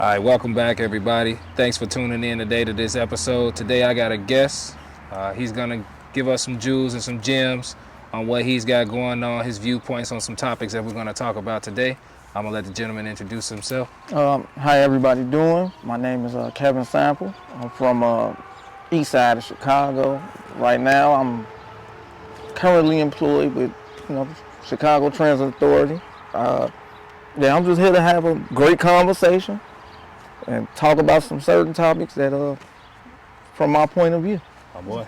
All right, welcome back, everybody. Thanks for tuning in today to this episode. Today, I got a guest. He's gonna give us some jewels and some gems on what he's got going on, his viewpoints on some topics that we're gonna talk about today. I'm gonna let the gentleman introduce himself. How everybody doing? My name is Kevin Sample. I'm from east side of Chicago. Right now, I'm currently employed with Chicago Transit Authority. I'm just here to have a great conversation and talk about some certain topics that from my point of view. My boy,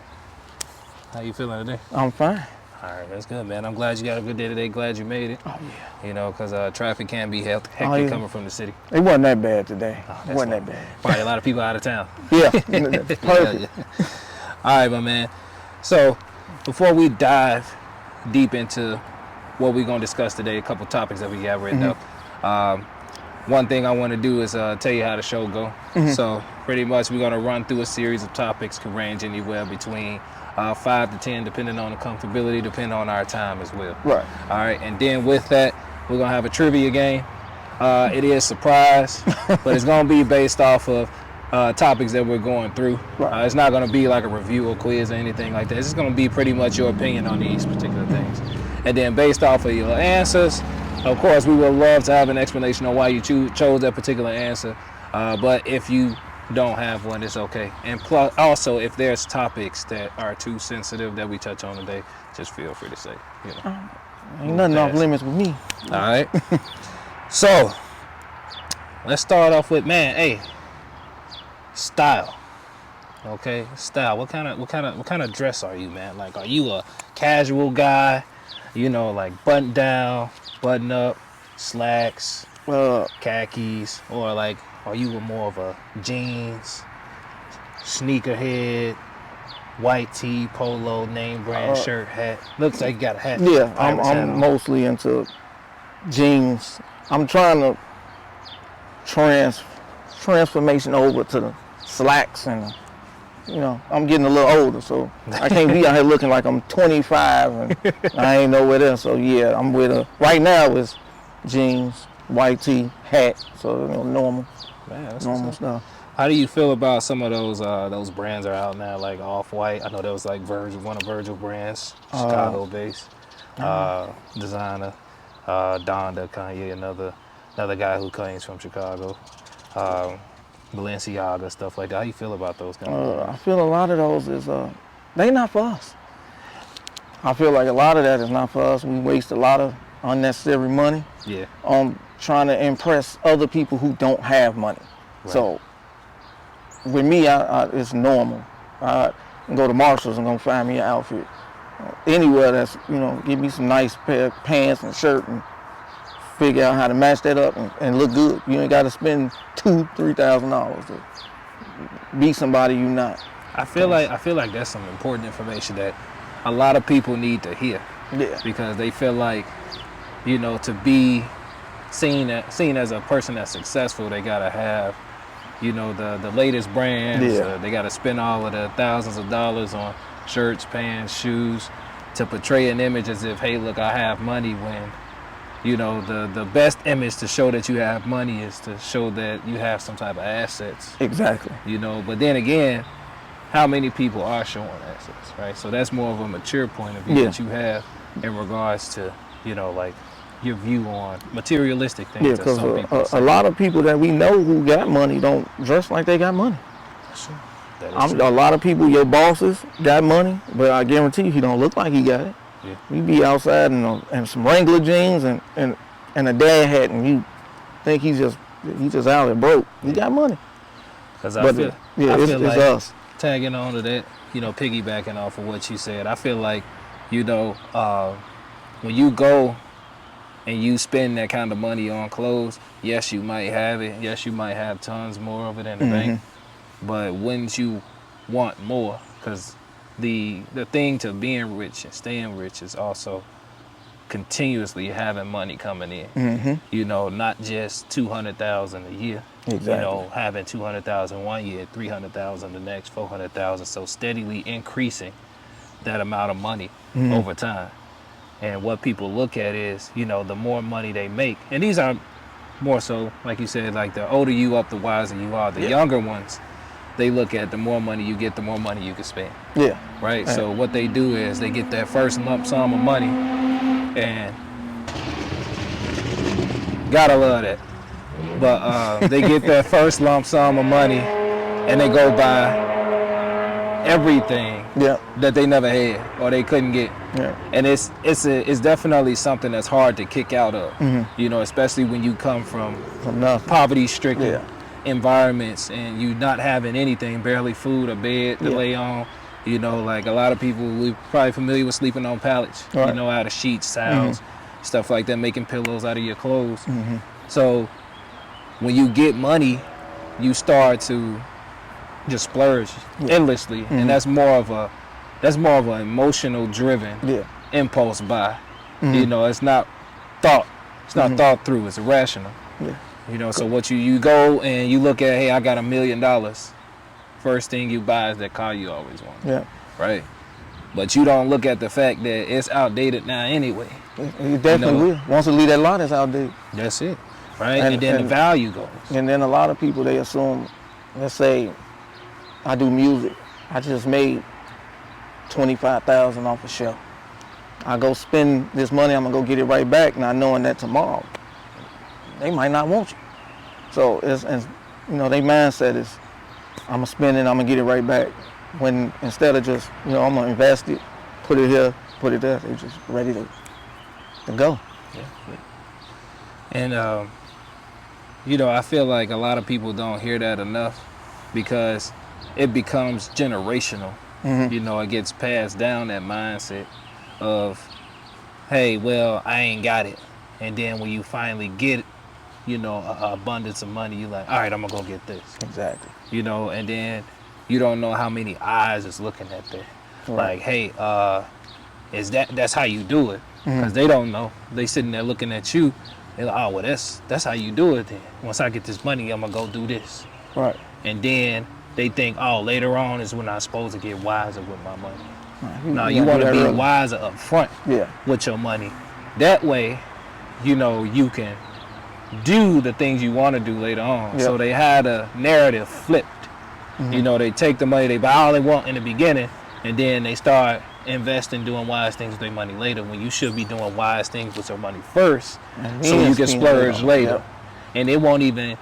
how you feeling today? I'm fine. All right, that's good, man. I'm glad you got a good day today. Glad you made it. Oh yeah. You know, because traffic can be hectic coming from the city. It wasn't that bad today. Oh, It wasn't that bad. Probably a lot of people out of town. Yeah, perfect. Yeah. All right, my man. So, before we dive deep into what we're going to discuss today, a couple topics that we got written up. One thing I want to do is tell you how the show go. So, pretty much we're going to run through a series of topics, could range anywhere between 5 to 10, depending on the comfortability, depending on our time as well. Right. All right, and then with that, we're going to have a trivia game. It is surprise, but it's going to be based off of topics that we're going through. Right. It's not going to be like a review or quiz or anything like that. It's just going to be pretty much your opinion on these particular things. And then based off of your answers, of course, we would love to have an explanation on why you chose that particular answer. But if you don't have one, it's okay. And plus, also, if there's topics that are too sensitive that we touch on today, just feel free to say. Ain't nothing off limits with me. All right. So, let's start off with, style. Okay, style. What kind of dress are you, man? Like, are you a casual guy? Like button down, button up, slacks, khakis, or like, are you more of a jeans, sneakerhead, white tee, polo, name brand shirt, hat? Looks like you got a hat. Yeah, I'm mostly into jeans. I'm trying to transformation over to the slacks, and I'm getting a little older, so I can't be out here looking like I'm 25 and I ain't nowhere there. So yeah, I'm with right now it's jeans, white tee, hat, so normal. Man, that's normal stuff. How do you feel about some of those brands are out now, like Off-White? I know there was like one of Virgil brands, Chicago-based designer, Donda, Kanye, another guy who claims from Chicago. Balenciaga, stuff like that. How you feel about those kind of things? I feel a lot of those is they not for us. I feel like a lot of that is not for us. We waste a lot of unnecessary money on trying to impress other people who don't have money. Right. So with me, it's normal. I can go to Marshall's and go find me an outfit. Anywhere that's give me some nice pair of pants and shirt and figure out how to match that up and look good. You ain't got to spend $2,000-$3,000 to be somebody you not. I feel like that's some important information that a lot of people need to hear. Yeah. Because they feel like, to be seen as a person that's successful, they gotta have, the latest brands. Yeah. They gotta spend all of the thousands of dollars on shirts, pants, shoes, to portray an image as if, hey, look, I have money, when the best image to show that you have money is to show that you have some type of assets. Exactly. But then again, how many people are showing assets, right? So that's more of a mature point of view that you have in regards to, like your view on materialistic things. Yeah, because a lot of people that we know who got money don't dress like they got money. Sure. That is true. A lot of people, your bosses, got money, but I guarantee you he don't look like he got it. Yeah. You be outside in some Wrangler jeans and a dad hat, and you think he's just out there broke. He got money. Because I feel like, it's us. Tagging on to that, piggybacking off of what you said, I feel like, when you go and you spend that kind of money on clothes, yes, you might have it. Yes, you might have tons more of it in the bank. But wouldn't you want more? Because the thing to being rich and staying rich is also continuously having money coming in. Not just $200,000 a year. Exactly. Having $200,000 one year, $300,000 the next, $400,000. So steadily increasing that amount of money over time. And what people look at is, the more money they make, and these are more so, like you said, like the older you up, the wiser you are. The younger ones, they look at the more money you get, the more money you can spend. Yeah. Right? So what they do is they get that first lump sum of money, and gotta love that. But they get that first lump sum of money, and they go buy everything that they never had or they couldn't get. Yeah. And it's definitely something that's hard to kick out of. You know, especially when you come from poverty-stricken environments and you not having anything, barely food or bed to lay on. You know, like a lot of people, we're probably familiar with sleeping on pallets. Right. You know, out of sheets, towels, stuff like that, making pillows out of your clothes. So when you get money, you start to just splurge endlessly, and that's more of an emotional driven impulse buy. You know, it's not thought. It's not thought through. It's irrational. You know, so what you go and you look at, hey, I got $1 million. First thing you buy is that car you always want. Right. But you don't look at the fact that it's outdated now anyway. It definitely will. Once you leave that lot, it's outdated. That's it. Right. And then the value goes. And then a lot of people, they assume, let's say I do music. I just made $25,000 off a show. I go spend this money, I'm gonna go get it right back, not knowing that tomorrow they might not want you. So it's, and you know, their mindset is, I'm gonna spend it, I'm gonna get it right back. When instead of just, you know, I'm gonna invest it, put it here, put it there, they just ready to go. And you know, I feel like a lot of people don't hear that enough because it becomes generational. You know, it gets passed down, that mindset of, hey, well, I ain't got it. And then when you finally get, you know, a abundance of money, you're like, all right, I'm gonna go get this. Exactly. You know, and then you don't know how many eyes is looking at that. Right. Like, hey, that's how you do it? Because they don't know. They sitting there looking at you. They're like, oh, well, that's how you do it then. Once I get this money, I'm gonna go do this. Right. And then they think, oh, later on is when I'm supposed to get wiser with my money. No, you want to be wiser up front with your money. That way, you know, you can do the things you want to do later on. So they had a narrative flipped. You know, they take the money, they buy all they want in the beginning, and then they start investing, doing wise things with their money later, when you should be doing wise things with your money first, so you can splurge later. And it won't even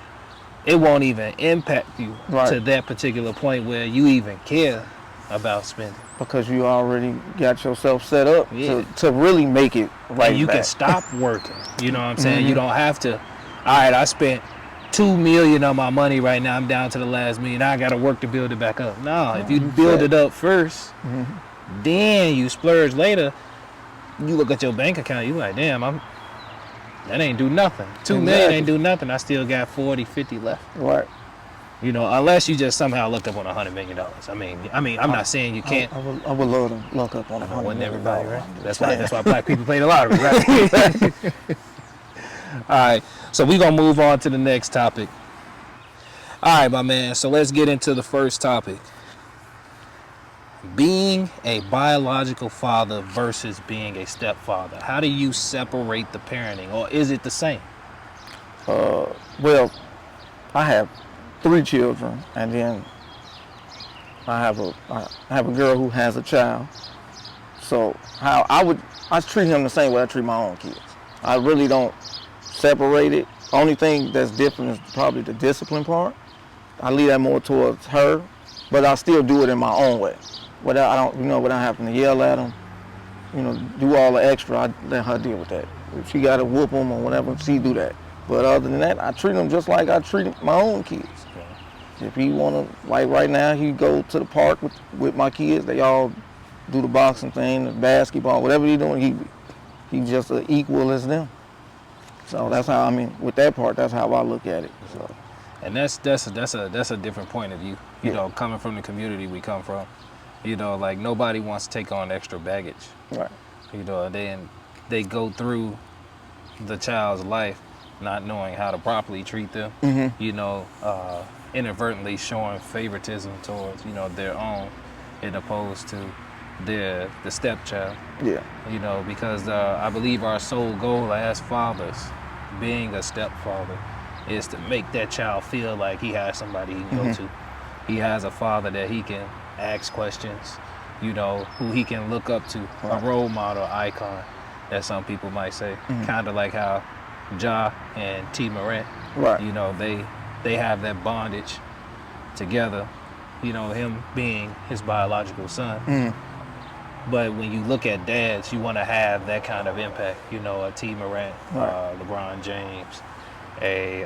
impact you to that particular point where you even care about spending. Because you already got yourself set up to really make it right. And you can stop working. You know what I'm saying? You don't have to, all right, I spent $2 million on my money right now, I'm down to the last $1 million, I got to work to build it back up. No, if you build it up first, then you splurge later, you look at your bank account, you like, damn, that ain't do nothing. $2 million ain't do nothing. I still got 40, 50 left. Right. You know, unless you just somehow looked up on $100 million. I mean, I'm not saying you can't. I would love to look up on $100 million. Wasn't everybody, right? That's why black people play the lottery, right? All right, so we're gonna move on to the next topic. All right, my man. So let's get into the first topic. Being a biological father versus being a stepfather. How do you separate the parenting, or is it the same? Well, I have 3 children, and then I have a girl who has a child. So how I treat him the same way I treat my own kids. I really don't separate it. Only thing that's different is probably the discipline part. I leave that more towards her, but I still do it in my own way. Without having to yell at them, you know, do all the extra. I let her deal with that. If she got to whoop them or whatever, she do that. But other than that, I treat them just like I treat my own kids. If he want to, like right now, he go to the park with my kids. They all do the boxing thing, the basketball, whatever he's doing. He's just as equal as them. So that's how, I mean, with that part, that's how I look at it. So. And that's a different point of view. You know, coming from the community we come from. You know, like nobody wants to take on extra baggage. Right. You know, then they go through the child's life not knowing how to properly treat them. You know, inadvertently showing favoritism towards, you know, their own, as opposed to the stepchild. Yeah. You know, because I believe our sole goal as fathers being a stepfather is to make that child feel like he has somebody he can go to. He has a father that he can ask questions, you know, who he can look up to, a role model, icon, as some people might say. Kind of like how Ja and T. Morant, you know, they have that bondage together, you know, him being his biological son. But when you look at dads, you want to have that kind of impact, you know, a T. Morant, LeBron James, a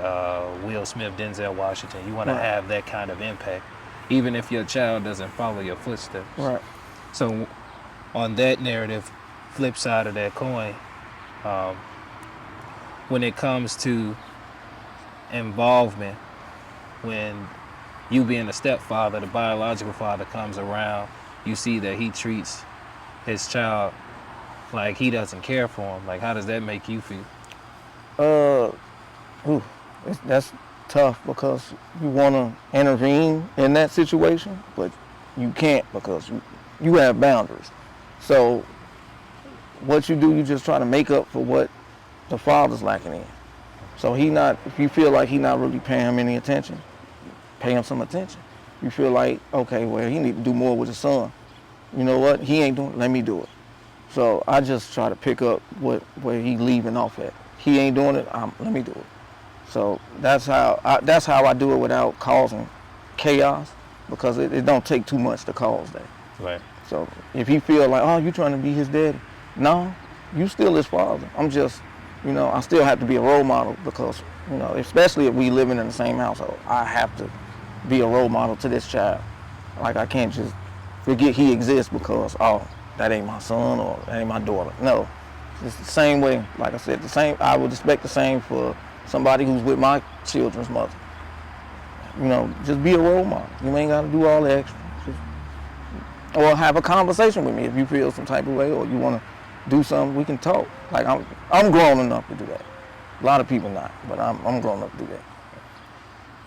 Will Smith, Denzel Washington. You want to have that kind of impact, even if your child doesn't follow your footsteps. So on that narrative, flip side of that coin, when it comes to involvement, when you being a stepfather, the biological father comes around, you see that he treats his child like he doesn't care for him. Like, how does that make you feel? That's tough because you want to intervene in that situation, but you can't because you have boundaries. So what you do, you just try to make up for what the father's lacking in. So if you feel like he's not really paying him any attention, pay him some attention. You feel like, okay, well, he need to do more with his son. You know what? He ain't doing it. Let me do it. So I just try to pick up where he leaving off at. He ain't doing it. Let me do it. So that's how I do it without causing chaos, because it don't take too much to cause that. Right. So if he feel like, oh, you trying to be his daddy, no, you still his father. I'm just, you know, I still have to be a role model because, you know, especially if we living in the same household, I have to be a role model to this child. Like, I can't just forget he exists because, oh, that ain't my son or that ain't my daughter. No, it's the same way. Like I said, I would expect the same for somebody who's with my children's mother. You know, just be a role model. You ain't got to do all the extra. Or have a conversation with me if you feel some type of way or you want to do something, we can talk. Like, I'm grown enough to do that. A lot of people not, but I'm grown enough to do that.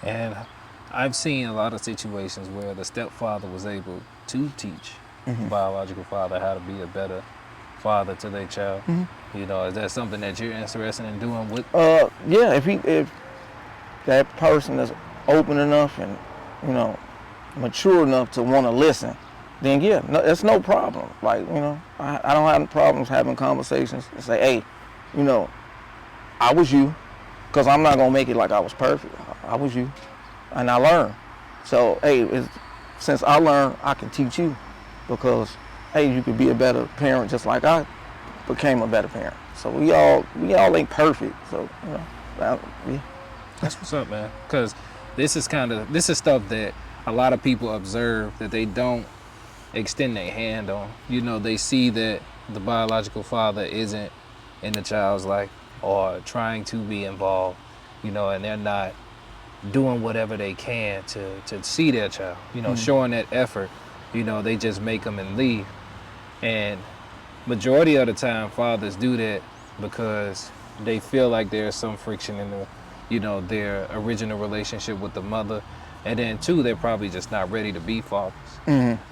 And I've seen a lot of situations where the stepfather was able to teach the biological father how to be a better father to their child. You know, is that something that you're interested in doing with? Yeah, if that person is open enough and, you know, mature enough to want to listen, then yeah, it's no problem. Like, you know, I don't have problems having conversations and say, hey, you know, I was you, because I'm not going to make it like I was perfect. I was you, and I learned. So, hey, since I learned, I can teach you, because, hey, you could be a better parent just like I became a better parent. So we all ain't perfect. So, you know, yeah. That's what's up, man. Because this is stuff that a lot of people observe that they don't extend their hand on. You know, they see that the biological father isn't in the child's life or trying to be involved, you know, and they're not doing whatever they can to see their child, you know, showing that effort. You know, they just make them and leave. And majority of the time, fathers do that because they feel like there's some friction in their original relationship with the mother. And then too, they're probably just not ready to be fathers.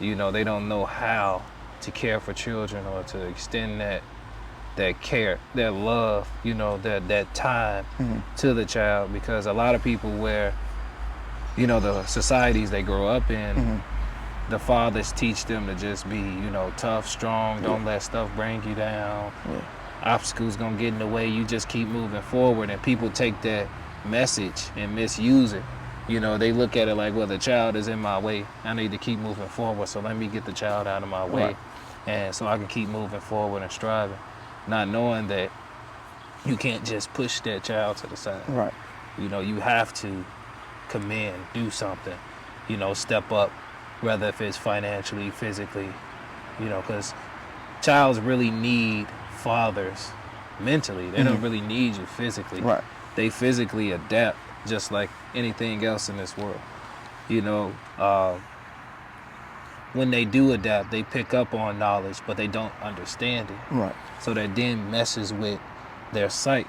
You know, they don't know how to care for children or to extend that care, that love, you know, that time to the child, because a lot of people where, you know, the societies they grow up in, the fathers teach them to just be, you know, tough, strong, don't let stuff bring you down. Obstacles gonna get in the way, you just keep moving forward, and people take that message and misuse it. You know, they look at it like, well, the child is in my way, I need to keep moving forward, so let me get the child out of my way, and so I can keep moving forward and striving, not knowing that you can't just push that child to the side. You know, you have to commend, do something, you know, step up, whether if it's financially, physically, you know, because childs really need fathers mentally. They don't really need you physically. They physically adapt just like anything else in this world. You know, when they do adapt, they pick up on knowledge, but they don't understand it. So that then messes with their psyche.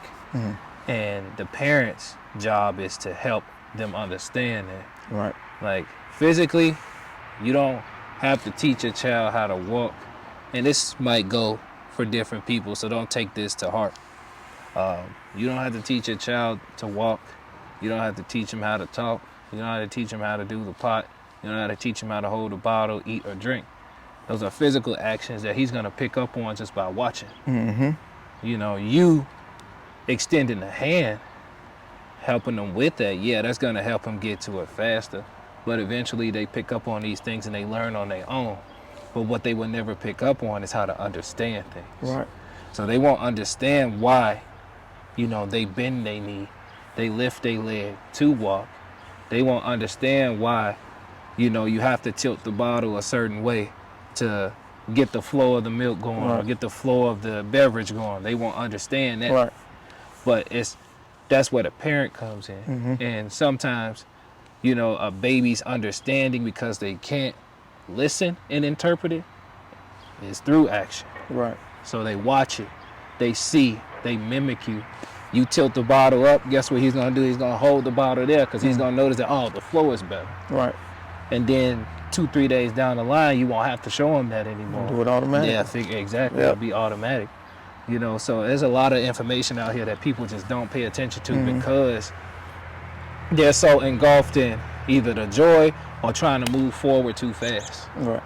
And the parent's job is to help them understand that. Like, physically, you don't have to teach a child how to walk. And this might go for different people, so don't take this to heart. You don't have to teach a child to walk. You don't have to teach him how to talk. You don't have to teach him how to do the pot. You don't have to teach him how to hold a bottle, eat, or drink. Those are physical actions that he's going to pick up on just by watching. Mm-hmm. You know, you extending a hand, helping them with that, yeah, that's going to help them get to it faster. But eventually they pick up on these things and they learn on their own. But what they will never pick up on is how to understand things. Right. So they won't understand why, you know, they bend their knee, they lift their leg to walk. They won't understand why, you know, you have to tilt the bottle a certain way to get the flow of the milk going or get the flow of the beverage going. They won't understand that. Right. But that's where the parent comes in. Mm-hmm. And sometimes, you know, a baby's understanding because they can't listen and interpret it is through action. Right. So they watch it, they see, they mimic you. You tilt the bottle up, guess what he's gonna do? He's gonna hold the bottle there because he's gonna notice that, oh, the flow is better. Right. And then 2-3 days down the line, you won't have to show him that anymore. Do it automatically. Yeah, exactly. Yep. It'll be automatic. You know, so there's a lot of information out here that people just don't pay attention to because they're so engulfed in either the joy or trying to move forward too fast. Right.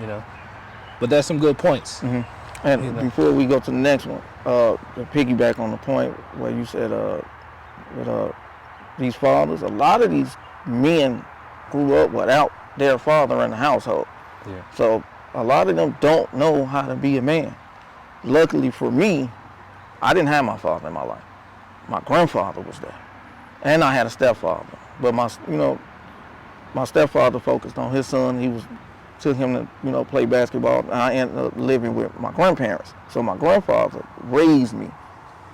You know, but that's some good points. Mm-hmm. And before we go to the next one, to piggyback on the point where you said with these fathers, a lot of these men grew up without their father in the household. Yeah. So a lot of them don't know how to be a man. Luckily for me, I didn't have my father in my life. My grandfather was there, and I had a stepfather. But my stepfather focused on his son. He took him to play basketball. And I ended up living with my grandparents. So my grandfather raised me.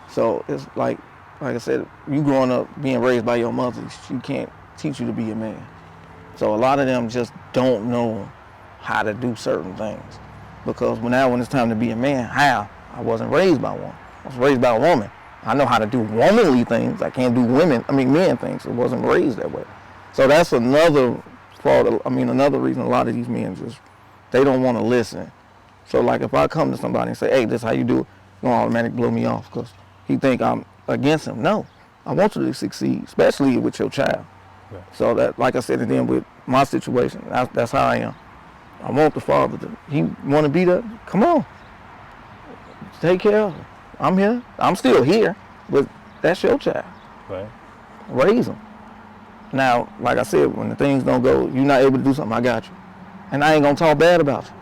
So it's like I said, you growing up being raised by your mother, she can't teach you to be a man. So a lot of them just don't know how to do certain things. Because when it's time to be a man, how? I wasn't raised by one. I was raised by a woman. I know how to do womanly things. I can't do men things. I wasn't raised that way. So that's another fault. Another reason a lot of these men they don't want to listen. So like if I come to somebody and say, hey, this is how you do it, they'll automatically blow me off because he think I'm against him. No, I want you to succeed, especially with your child. Right. So that, like I said, and then with my situation, that's how I am. I want the father he want to be there. Come on, take care of him. I'm here. I'm still here, but that's your child. Right. Raise him. Now, like I said, when the things don't go, you're not able to do something, I got you. And I ain't gonna talk bad about you.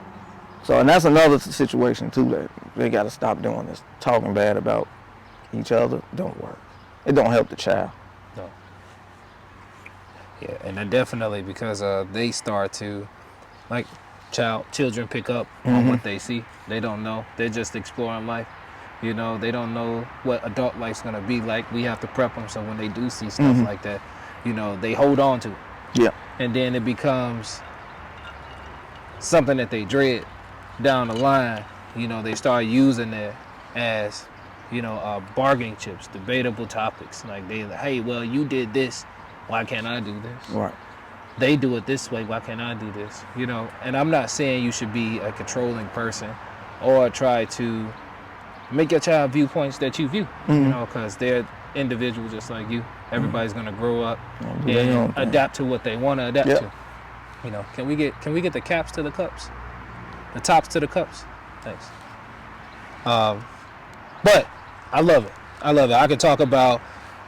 So, and that's another situation too that they gotta stop doing this. Talking bad about each other don't work. It don't help the child. No. Yeah, and then definitely because they start to, like, children pick up on what they see. They don't know. They're just exploring life. You know, they don't know what adult life's gonna be like. We have to prep them so when they do see stuff like that, you know, they hold on to it. Yeah. And then it becomes something that they dread down the line. You know, they start using it as, you know, bargaining chips, debatable topics. Like hey, well, you did this, why can't I do this? Right. They do it this way, why can't I do this? You know, and I'm not saying you should be a controlling person or try to make your child viewpoints that you view, you know, because they're individuals just like you. Everybody's gonna grow up and adapt to what they want to adapt to. You know, can we get the caps to the cups, the tops to the cups? Thanks. But I love it. I could talk about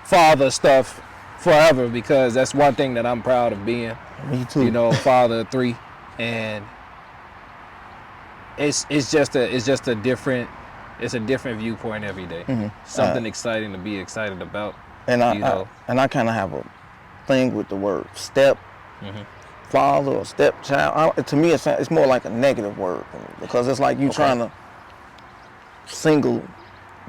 father stuff forever because that's one thing that I'm proud of being. Me too. You know, father of 3, and it's just a different viewpoint every day. Something exciting to be excited about. And I kind of have a thing with the word step father or stepchild. To me, it's more like a negative word because it's like you trying to single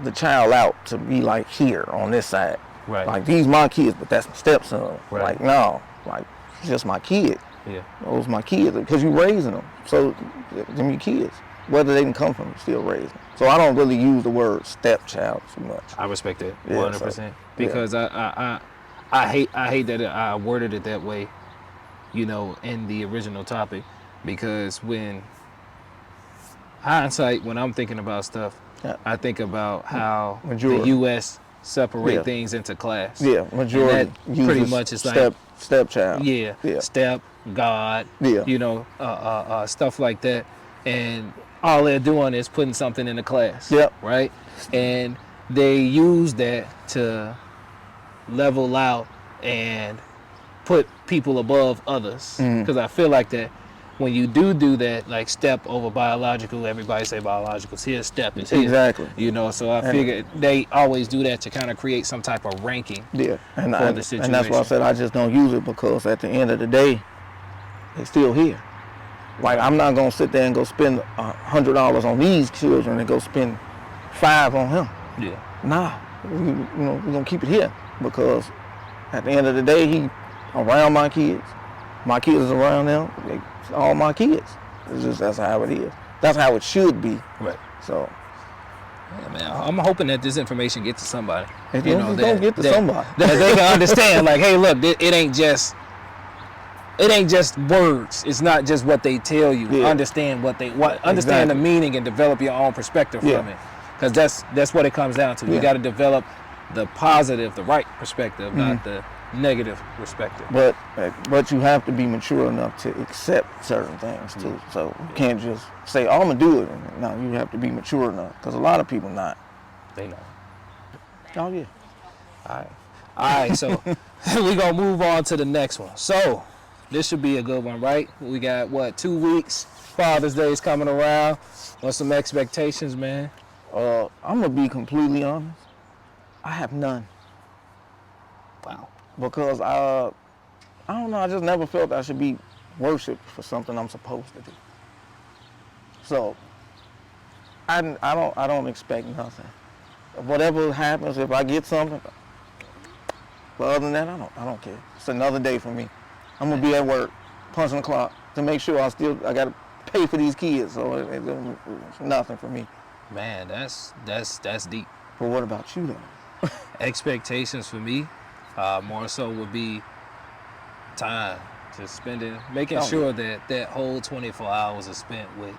the child out to be like here on this side. Right. Like these my kids, but that's my stepson. Right. Like no, like it's just my kid. Yeah. Those my kids because you raising them. So them your kids. Whether they can come from, you still raise them. So I don't really use the word stepchild too much. I respect it 100% because I hate that I worded it that way, you know, in the original topic, because when I'm thinking about stuff, I think about how the U.S. separate things into class. Yeah, majority. And that pretty much is like stepchild. Yeah, step, God. You know, stuff like that, and all they're doing is putting something in the class. Yep. Right, and they use that to level out and put people above others. Because I feel like that when you do that, like step over biological, everybody say biological. Here, step is here. Exactly. You know, so I figure they always do that to kind of create some type of ranking. Yeah, and the situation. And that's why I said I just don't use it, because at the end of the day, they're still here. Like, I'm not gonna sit there and go spend $100 on these children and go spend $5 on him. Yeah. Nah, we're gonna keep it here, because at the end of the day, he around my kids is around them. It's all my kids. That's how it is. That's how it should be. Right. So. Yeah, man, I'm hoping that this information gets to somebody. It's gonna get to somebody. That they can understand, like, hey, look, it ain't just words. It's not just what they tell you. Yeah. Understand understand Exactly. the meaning and develop your own perspective from it. Because that's what it comes down to. Yeah. You got to develop the positive, the right perspective, not the negative perspective. But you have to be mature enough to accept certain things too. So you can't just say, "Oh, I'm gonna do it." No, you have to be mature enough, because a lot of people not. They know. Oh yeah. All right. So we gonna move on to the next one. So this should be a good one, right? We got 2 weeks. Father's Day is coming around. What's some expectations, man? I'm gonna be completely honest. I have none. Wow. Because I don't know. I just never felt I should be worshipped for something I'm supposed to do. So I don't expect nothing. Whatever happens, if I get something. But other than that, I don't care. It's another day for me. I'm gonna be at work, punching the clock to make sure I gotta pay for these kids. So it's nothing for me. Man, that's deep. But what about you though? Expectations for me, more so would be time to spending, making sure that whole 24 hours is spent with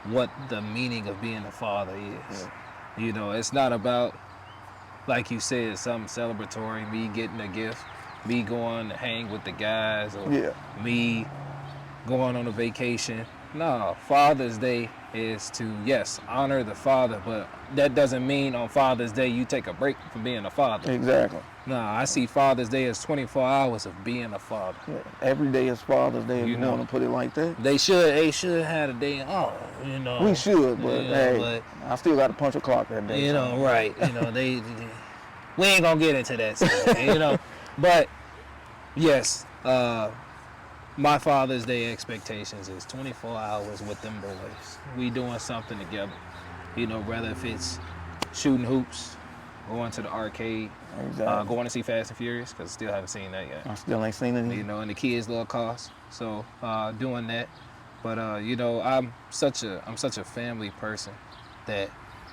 what the meaning of being a father is. Yeah. You know, it's not about, like you said, something celebratory, me getting a gift, me going to hang with the guys, or me going on a vacation. No, Father's Day is to, yes, honor the father, but that doesn't mean on Father's Day you take a break from being a father. Exactly. No, I see Father's Day as 24 hours of being a father. Yeah, every day is Father's Day, if you want to put it like that. They should have a day off, you know. We should, but I still got to punch a clock that day. You know, right. You know, we ain't gonna get into that stuff, you know. But yes, my Father's Day expectations is 24 hours with them boys. We doing something together. You know, whether if it's shooting hoops, going to the arcade, going to see Fast and Furious, because I still haven't seen that yet. I still ain't seen it. You know, and the kids love cars, so doing that. But you know, I'm such a family person that,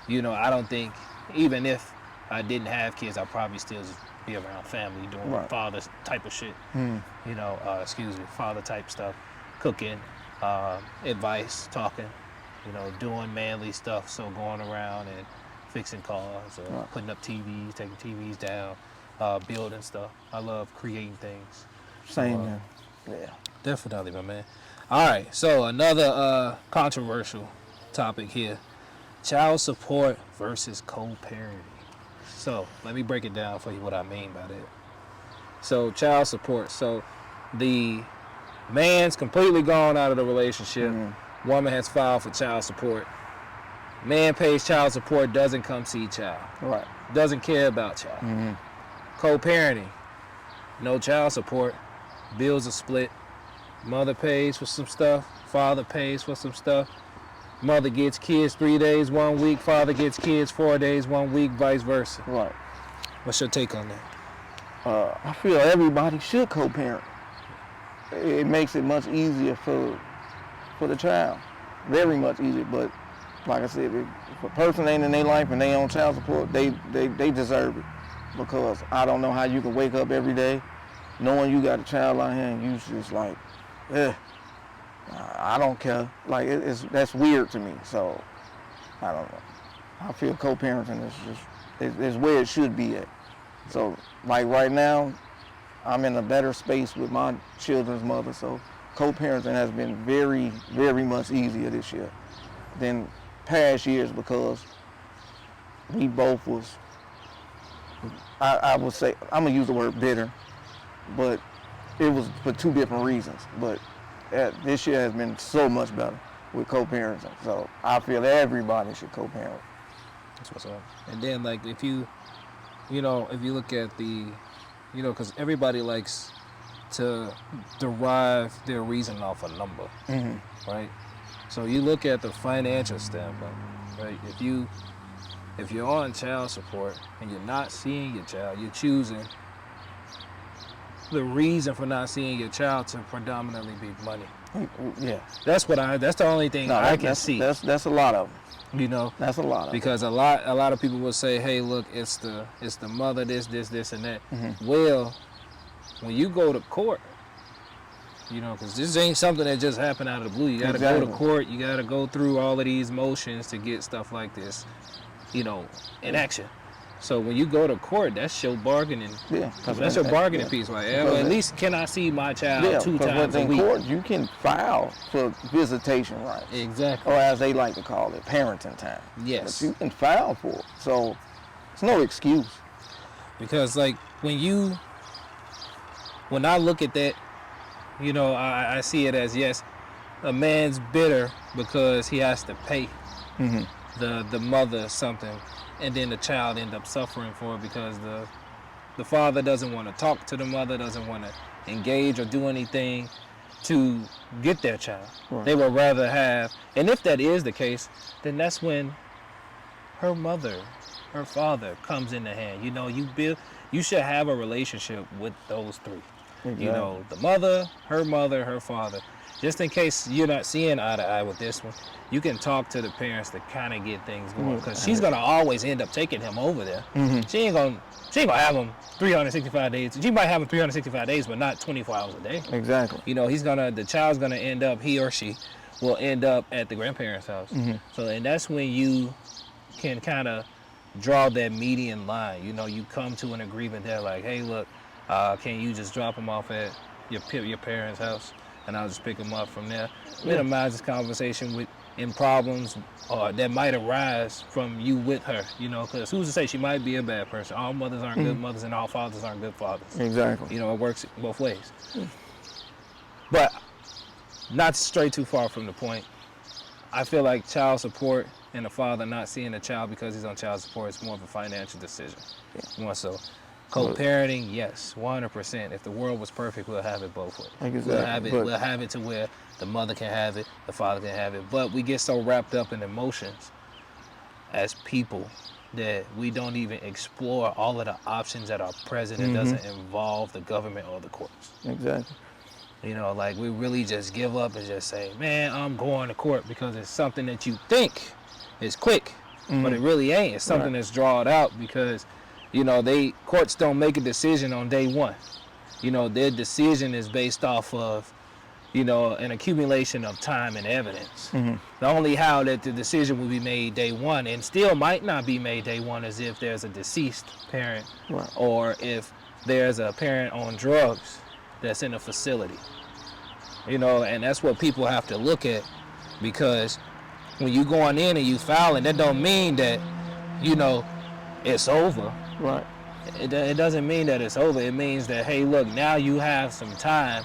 you know, I don't think, even if I didn't have kids, I'd probably still just be around family doing father type of shit. You know, father type stuff, cooking, advice, talking, you know, doing manly stuff. So going around and fixing cars or putting up TVs, taking TVs down, building stuff. I love creating things. Same, man. Yeah. Definitely, my man. All right, so another controversial topic here. Child support versus co-parenting. So let me break it down for you what I mean by that. So child support. So the man's completely gone out of the relationship. Woman has filed for child support. Man pays child support, doesn't come see child. Right. Doesn't care about child. Co-parenting. No child support. Bills are split. Mother pays for some stuff. Father pays for some stuff. Mother gets kids 3 days, 1 week. Father gets kids 4 days, 1 week, vice versa. Right. What's your take on that? I feel everybody should co-parent. It makes it much easier for the child. Very much easier. But like I said, if a person ain't in their life and they on child support, they deserve it. Because I don't know how you can wake up every day knowing you got a child out here and you just like, I don't care. Like, that's weird to me. So, I don't know. I feel co-parenting is is where it should be at. So like right now, I'm in a better space with my children's mother. So co-parenting has been very, very much easier this year than past years because we both was, I would say, I'm gonna use the word bitter, but it was for two different reasons. But this year has been so much better with co-parenting. So I feel everybody should co-parent. That's what's up. And then like if you look at the, because everybody likes to derive their reason off a number, right? So you look at the financial standpoint, right? If you're on child support and you're not seeing your child, you're choosing the reason for not seeing your child to predominantly be money. Yeah. That's the only thing I can see. That's a lot of them. That's a lot of because a lot of people will say, hey, look, it's the mother, this and that. Well, when you go to court, because this ain't something that just happened out of the blue. You got to go to court. You got to go through all of these motions to get stuff like this, in action. So when you go to court, that's your bargaining. Yeah, that's your bargaining piece, right? Well, at least can I see my child 2 times a week? In court, you can file for visitation rights. Exactly. Or as they like to call it, parenting time. Yes. But you can file for it. So it's no excuse. Because like when I look at that, I see it as, yes, a man's bitter because he has to pay the mother something, and then the child end up suffering for it because the father doesn't want to talk to the mother, doesn't want to engage or do anything to get their child. Right. They would rather have, and if that is the case, then that's when her mother, her father comes in the hand. You should have a relationship with those three. Exactly. The mother, her father. Just in case you're not seeing eye to eye with this one, you can talk to the parents to kind of get things going, because she's gonna always end up taking him over there. She ain't gonna have him 365 days. She might have him 365 days, but not 24 hours a day. Exactly. The child's gonna end up, he or she will end up at the grandparents' house. So, and that's when you can kind of draw that median line. You come to an agreement there, like, hey, look, can you just drop him off at your parents' house, and I'll just pick him up from there. Minimize this conversation in problems that might arise from you with her, because who's to say she might be a bad person? All mothers aren't good mothers, and all fathers aren't good fathers. Exactly. It works both ways. But not to stray too far from the point, I feel like child support and the father not seeing the child because he's on child support is more of a financial decision. More so. Co-parenting, yes, 100%. If the world was perfect, we'll have it both ways. Exactly. We'll have it to where the mother can have it, the father can have it. But we get so wrapped up in emotions as people that we don't even explore all of the options that are present that doesn't involve the government or the courts. Exactly. Like we really just give up and just say, man, I'm going to court because it's something that you think is quick, but it really ain't. It's something that's drawn out because courts don't make a decision on day one. Their decision is based off of, an accumulation of time and evidence. The only how that the decision will be made day one, and still might not be made day one, is if there's a deceased parent or if there's a parent on drugs that's in a facility. And that's what people have to look at, because when you going in and you filing, that don't mean that, it's over. Right. It doesn't mean that it's over. It means that, hey, look, now you have some time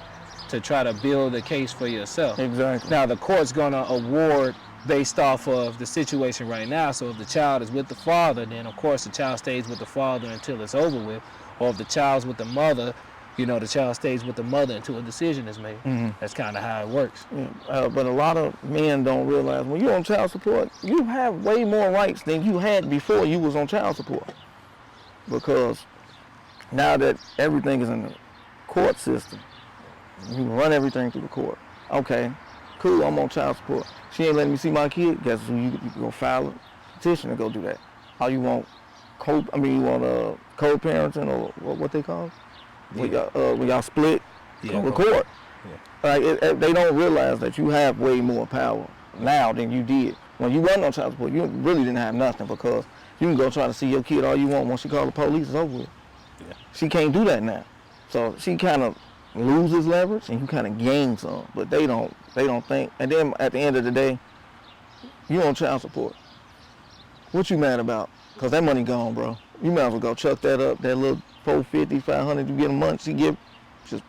to try to build a case for yourself. Exactly. Now, the court's going to award based off of the situation right now. So if the child is with the father, then, of course, the child stays with the father until it's over with. Or if the child's with the mother, the child stays with the mother until a decision is made. That's kind of how it works. But a lot of men don't realize when you're on child support, you have way more rights than you had before you was on child support. Because now that everything is in the court system, you run everything through the court. Okay, cool, I'm on child support. She ain't letting me see my kid. Guess who? You go file a petition to go do that. How you want co-parenting or what they call it? When y'all split the court. Like they don't realize that you have way more power now than you did when you wasn't on child support. You really didn't have nothing because You can go try to see your kid all you want. Once you call the police, it's over with. Yeah. She can't do that now. So she kind of loses leverage and you kind of gain some. But they don't think. And then at the end of the day, you on child support. What you mad about? Because that money gone, bro. You might as well go chuck that up, that little $450, $500 you get a month, just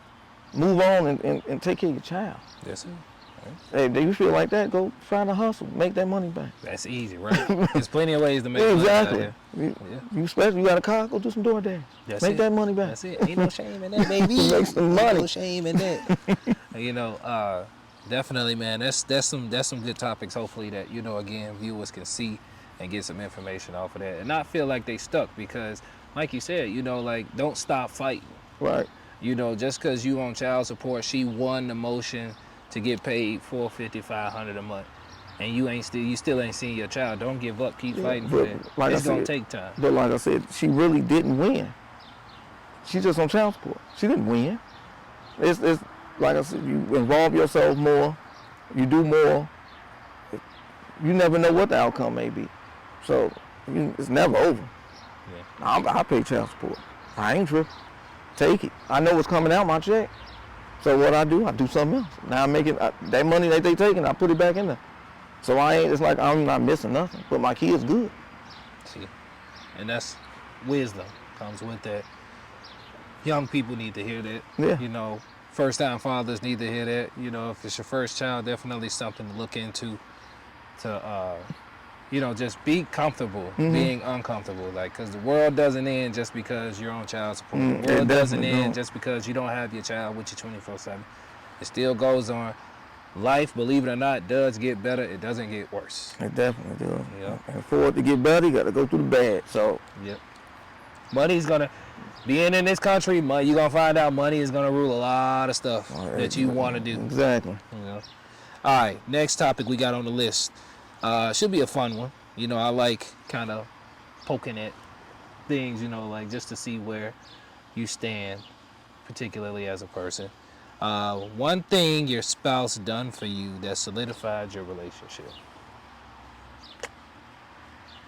move on and take care of your child. That's it. Hey, do you feel like that? Go find a hustle, make that money back. That's easy, right? There's plenty of ways to make exactly. money. You got a car, go do some DoorDash. Make that money back. That's it. Ain't no shame in that, baby. Make some money. Ain't no shame in that. Definitely, man. That's some good topics. Hopefully that again viewers can see and get some information off of that and not feel like they stuck because, like you said, like don't stop fighting. Right. Just because you on child support, she won the motion to get paid $450, $500 a month, and you still ain't seen your child. Don't give up. Keep fighting for that. Like it's gonna take time. But like I said, she really didn't win. She's just on child support. She didn't win. It's like I said, you involve yourself more, you do more. You never know what the outcome may be, so it's never over. Yeah. I pay child support. I ain't tripping. Take it. I know what's coming out my check. So what I do something else. Now I'm making that money that they taking, I put it back in there. So it's like I'm not missing nothing, but my kid's good. See, and that's wisdom comes with that. Young people need to hear that. Yeah. First-time fathers need to hear that. If it's your first child, definitely something to look into. To just be comfortable being uncomfortable, because the world doesn't end just because you're on child support. The world doesn't end just because you don't have your child with you 24/7. It still goes on. Life, believe it or not, does get better. It doesn't get worse. It definitely does. Yep. And for it to get better, you got to go through the bad. So. Yep. Money's gonna being in this country. You're gonna find out money is gonna rule a lot of stuff that you want to do. Exactly. All right. Next topic we got on the list. Should be a fun one. I like kind of poking at things, like just to see where you stand, particularly as a person. One thing your spouse done for you that solidified your relationship.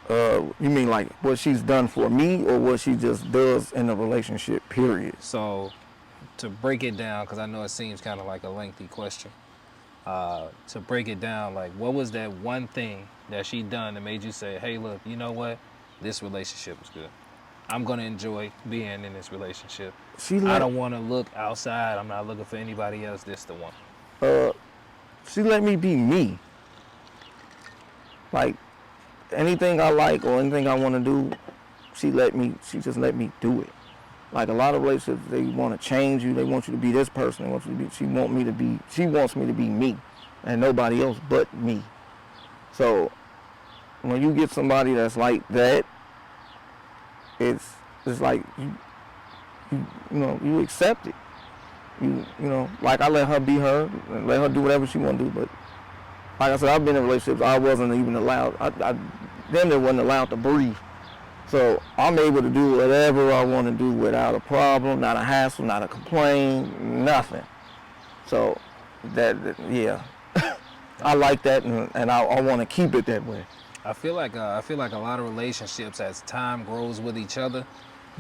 You mean like what she's done for me or what she just does in a relationship, period? So to break it down, because I know it seems kind of like a lengthy question. To break it down, like what was that one thing that she done that made you say, hey, look, you know what? This relationship is good. I'm going to enjoy being in this relationship. I don't want to look outside. I'm not looking for anybody else. This the one. She let me be me. Like anything I like or anything I want to do, she just let me do it. Like a lot of relationships, they want to change you. They want you to be this person. She wants me to be me and nobody else but me. So when you get somebody that's like that, it's like you accept it. Like I let her be her and let her do whatever she want to do. But like I said, I've been in relationships I wasn't even allowed. They wasn't allowed to breathe. So I'm able to do whatever I want to do without a problem, not a hassle, not a complaint, nothing. So yeah, I like that, and I want to keep it that way. I feel like a lot of relationships, as time grows with each other,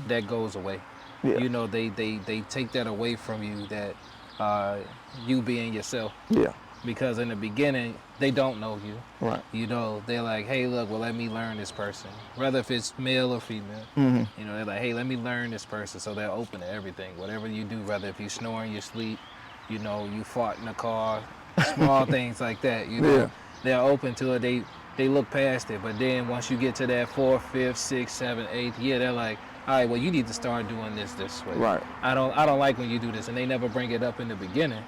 that goes away. Yeah. They take that away from you, that you being yourself. Yeah. Because in the beginning, they don't know you. Right. They're like, hey, look, well, let me learn this person. Whether if it's male or female. Mm-hmm. They're like, hey, let me learn this person. So they're open to everything. Whatever you do, whether if you snore in your sleep, you fart in the car, small things like that, Yeah. They're open to it. They look past it. But then once you get to that 4th, 5th, 6th, 7th, 8th year, they're like, all right, well, you need to start doing this way. Right. I don't like when you do this. And they never bring it up in the beginning.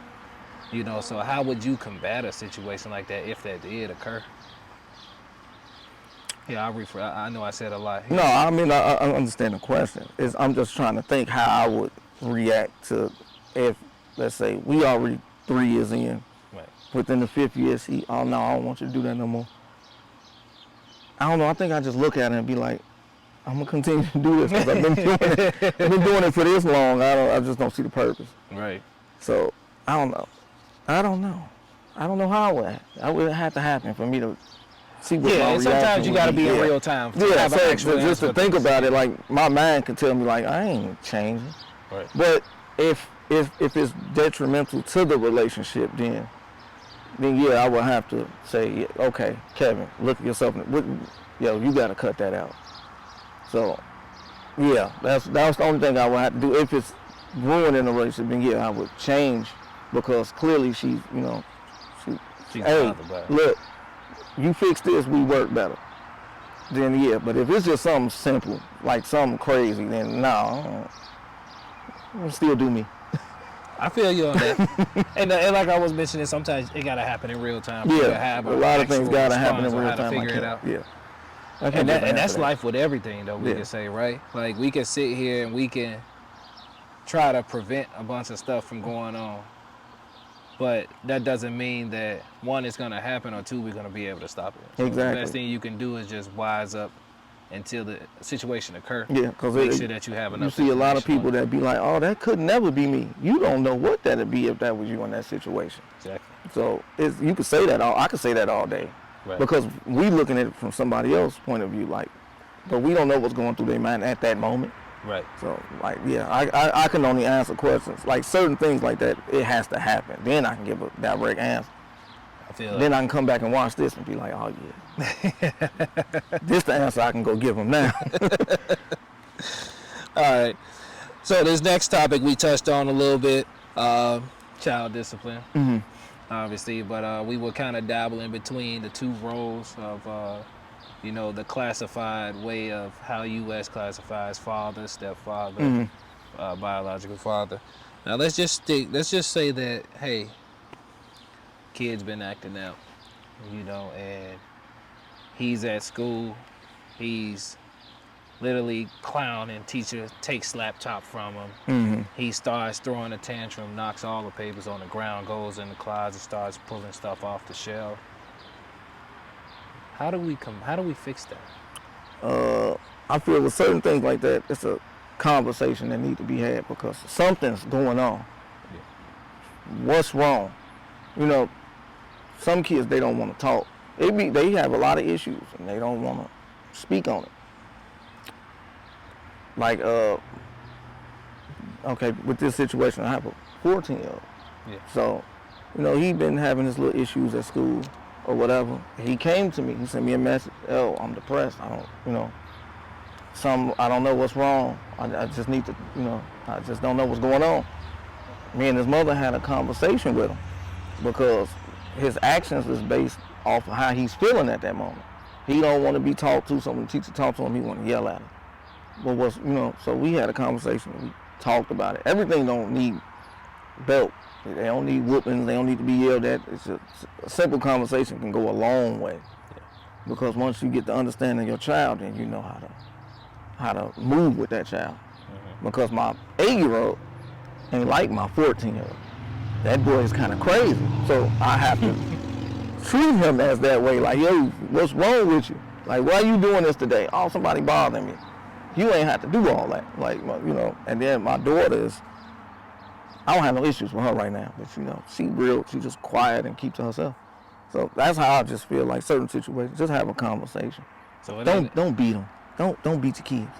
So how would you combat a situation like that if that did occur? Yeah, I know I said a lot. No, I mean, I understand the question. I'm just trying to think how I would react to if, let's say, we already 3 years in. Right. Within the 5th year, oh, no, I don't want you to do that no more. I don't know. I think I just look at it and be like, I'm going to continue to do this because I've been doing it for this long. I just don't see the purpose. Right. So, I don't know. I don't know how it would have to happen for me to see what my Yeah, and reaction sometimes you would got to be. be in Yeah. real time. To Yeah, have an so actual just to answer. think about it, like my mind can tell me like I ain't changing. Right. But if it's detrimental to the relationship, then yeah, I would have to say, yeah, okay, Kevin, look at yourself. Yo, you got to cut that out. So, yeah, that's the only thing I would have to do. If it's ruining the relationship, then yeah, I would change because clearly she's, you know, She's hey, bothered by it. look, you fix this, we work better. Then yeah, but if it's just something simple, like something crazy, then no, still do me. I feel you on that. and like I was mentioning, sometimes it gotta happen in real time. Yeah, a lot of things gotta happen in real time. To figure it out. Yeah. And that's life with everything, though, we Yeah. can say, right? Like, we can sit here and we can try to prevent a bunch of stuff from going on. But that doesn't mean that, one, it's going to happen, or two, we're going to be able to stop it. So Exactly. the best thing you can do is just wise up until the situation occurs. Yeah, because make sure that you have enough. You see a lot of people information that be like, oh, that could never be me. You don't know what that'd be if that was you in that situation. Exactly. So you could say that I could say that all day. Right. Because we looking at it from somebody else's point of view, like, but we don't know what's going through their mind at that moment. Right. So, like, yeah, I can only answer questions. Like, certain things like that, it has to happen. Then I can give a direct answer. I feel Then I can come back and watch this and be like, oh, yeah. This the answer I can go give them now. All right. So this next topic we touched on a little bit, child discipline, obviously, but we were kind of dabbling between the two roles of, you know, the classified way of how U.S. classifies father, stepfather, biological father. Now let's just say that, hey, kid's been acting out, you know, and he's at school, he's literally clowning, teacher takes laptop from him. He starts throwing a tantrum, knocks all the papers on the ground, goes in the closet, starts pulling stuff off the shelf. How do we fix that? I feel with certain things like that, it's a conversation that needs to be had because something's going on. Yeah. What's wrong? You know, some kids, they don't want to talk. They have a lot of issues and they don't want to speak on it. Like, okay, with this situation, I have a 14-year-old. Yeah. So, you know, he been having his little issues at school or whatever. He came to me, he sent me a message, oh, I'm depressed, I don't know what's wrong. I just need to, you know, I just don't know what's going on. Me and his mother had a conversation with him because his actions is based off of how he's feeling at that moment. He don't want to be talked to, so when the teacher talks to him, he want to yell at him. But so we had a conversation, we talked about it. Everything don't need belt. They don't need whoopings, they don't need to be yelled at. It's just, a simple conversation can go a long way. Yeah. Because once you get to understanding your child, then you know how to move with that child. Because my 8-year-old ain't like my 14-year-old. That boy is kind of crazy. So I have to treat him as that way. Like, yo, what's wrong with you? Like, why are you doing this today? Oh, somebody bothering me. You ain't have to do all that. Like, you know, and then my daughter is, I don't have no issues with her right now. But, you know, she just quiet and keep to herself. So that's how I just feel like certain situations. Just have a conversation. So Don't beat them. Don't beat your kids.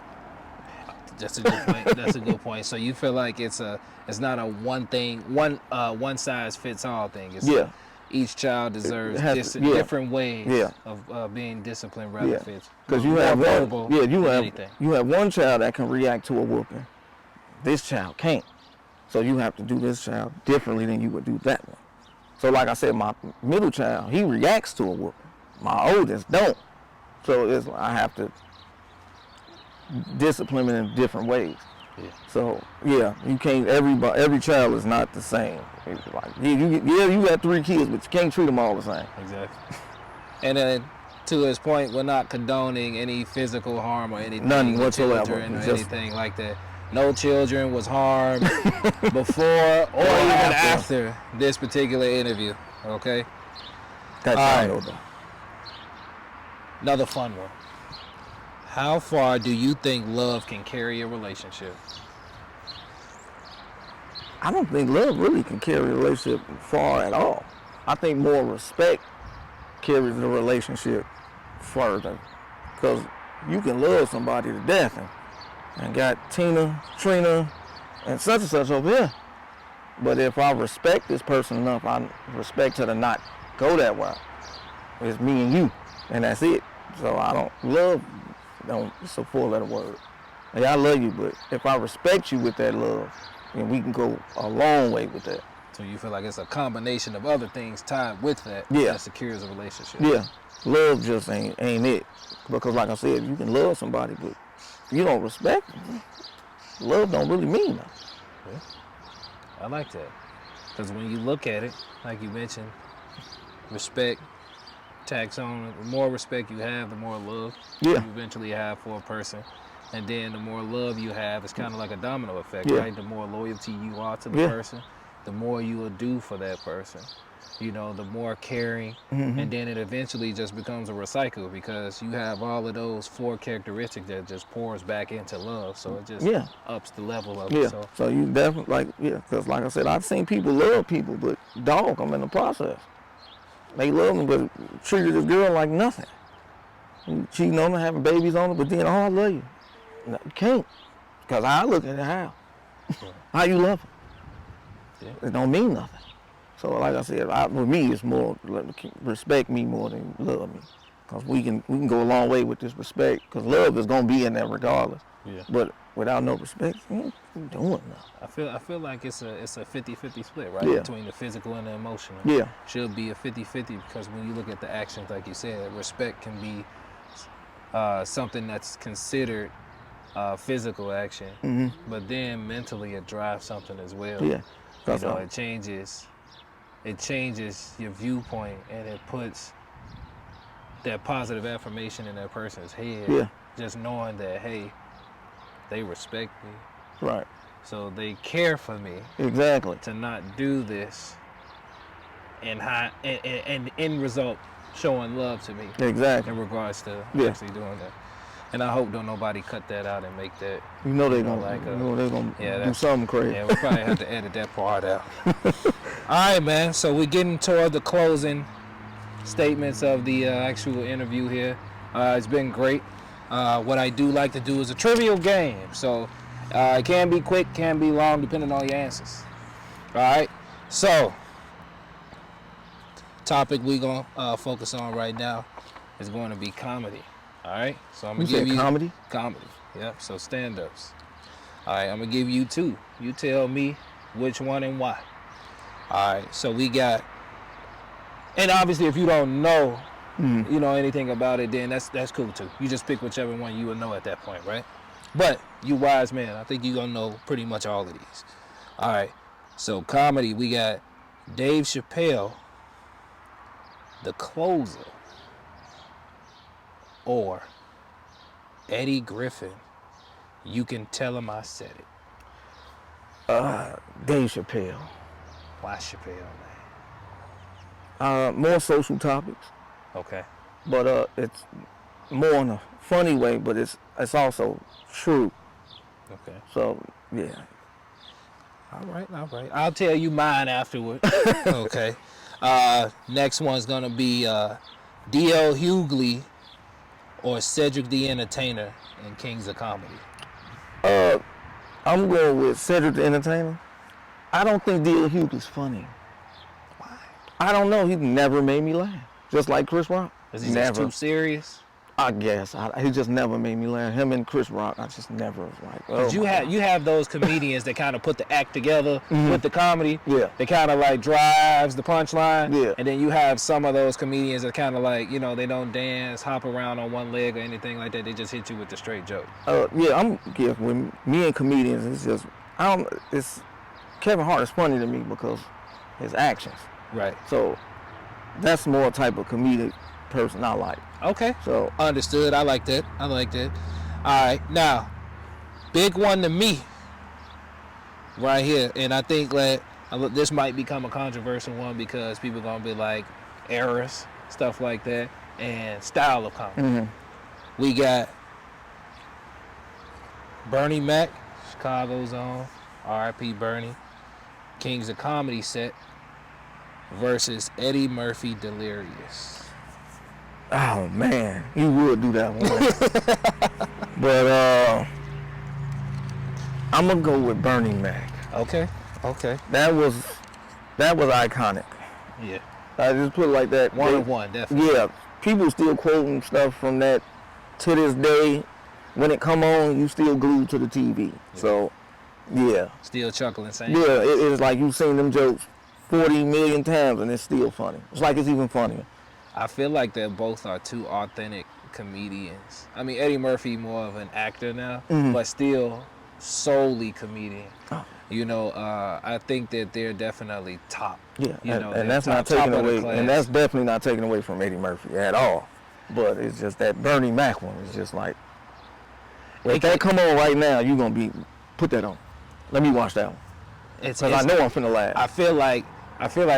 That's a good point. That's a good point. So you feel like it's not a one size fits all thing. It's Yeah. Each child deserves different ways of being disciplined, whether if it's because you have verbal, you have one child that can react to a whooping. This child can't. So you have to do this child differently than you would do that one. So like I said, my middle child, he reacts to a whooping. My oldest don't. So I have to discipline him in different ways. Yeah. So yeah, you can't. Every child is not the same. It's like you got 3 kids, but you can't treat them all the same. Exactly. And then to his point, we're not condoning any physical harm or anything. None whatsoever. Or anything like that. No children was harmed before or even after this particular interview. Okay. That's all I right. know though. Another fun one. How far do you think love can carry a relationship? I don't think love really can carry a relationship far at all. I think more respect carries the relationship further, because you can love somebody to death and got Tina, Trina, and such over here. But if I respect this person enough, I respect her to not go that way. It's me and you, and that's it. So I don't love, it's a four-letter word. Like, I love you, but if I respect you with that love, then we can go a long way with that. So you feel like it's a combination of other things tied with that that secures a relationship. Yeah, love just ain't it. Because like I said, you can love somebody, but if you don't respect them, love don't really mean nothing. Yeah. I like that. Because when you look at it, like you mentioned, respect tax on, the more respect you have, the more love you eventually have for a person. And then the more love you have, it's kind of like a domino effect, right? The more loyalty you are to the person, the more you will do for that person. You know, the more caring, and then it eventually just becomes a recycle because you have all of those four characteristics that just pours back into love. So it just ups the level of it. So you definitely, because like I said, I've seen people love people, but dog them in the process. They love them, but treated this girl like nothing. You cheating on her, having babies on her, but then, I love you. No, you can't, because I look at it how. How you love her. Yeah. It don't mean nothing. So like I said, with me, it's more respect me more than love me, because we can go a long way with this respect, because love is gonna be in there regardless. Yeah. But without no respect, you ain't doing nothing. I feel like it's a 50-50 split, right? Between the physical and the emotional. Yeah. Should be a 50-50, because when you look at the actions, like you said, respect can be something that's considered physical action, but then mentally it drives something as well. Yeah. You know, it changes your viewpoint, and it puts that positive affirmation in that person's head. Yeah. Just knowing that, hey, they respect me. Right. So they care for me. Exactly. To not do this, and end result showing love to me. Exactly. In regards to actually doing that. And I hope don't nobody cut that out and make that. You know they're gonna do something crazy. Yeah, we'll probably have to edit that part out. All right, man. So we're getting toward the closing statements of the actual interview here. It's been great. What I do like to do is a trivial game. So it can be quick, can be long, depending on your answers. All right. So topic we're gonna focus on right now is going to be comedy. All right, so I'm gonna give you comedy. Yep. So stand-ups. All right, I'm gonna give you two. You tell me which one and why. All right. So we got, and obviously, if you don't know, you know anything about it, then that's cool too. You just pick whichever one you would know at that point, right? But you wise man, I think you gonna know pretty much all of these. All right. So comedy, we got Dave Chappelle, The Closer, or Eddie Griffin, You Can Tell Him I Said It. Dave Chappelle. Why Chappelle, man? More social topics. Okay. But it's more in a funny way, but it's also true. Okay. So yeah. All right. I'll tell you mine afterward. Okay. Next one's gonna be D.L. Hughley or Cedric the Entertainer in Kings of Comedy. I'm going with Cedric the Entertainer. I don't think D.L. Hughley's funny. Why? I don't know. He never made me laugh. Just like Chris Rock. Is he just too serious? I guess. He just never made me laugh. Him and Chris Rock, I just never was like, oh. You have those comedians that kind of put the act together with the comedy. Yeah. They kind of like drives the punchline. Yeah. And then you have some of those comedians that kind of like, you know, they don't dance, hop around on one leg or anything like that. They just hit you with the straight joke. With me and comedians, it's just, Kevin Hart is funny to me because his actions. Right. So that's more type of comedic person I like. Okay. So understood. I like that. All right. Now, big one to me right here, and I think that this might become a controversial one because people are gonna be like errors, stuff like that, and style of comedy. We got Bernie Mac, Chicago's own, R.I.P. Bernie, Kings of Comedy set versus Eddie Murphy Delirious. Oh man, he would do that one. But I'm gonna go with Bernie Mac. Okay. That was iconic. Yeah. I just put it like that. One of one, definitely. Yeah, people still quoting stuff from that to this day. When it come on, you still glued to the TV. Yeah. So, yeah. Still chuckling, saying. Yeah, it's like you've seen them jokes 40 million times and it's still funny. It's like it's even funnier. I feel like they both are two authentic comedians. I mean, Eddie Murphy more of an actor now, but still solely comedian. Oh. You know, I think that they're definitely top. Yeah, you know, and that's not taking away, and that's definitely not taken away from Eddie Murphy at all. But it's just that Bernie Mac one is just like, if that come on right now, you gonna put that on. Let me watch that one. Because I know I'm finna laugh. I feel like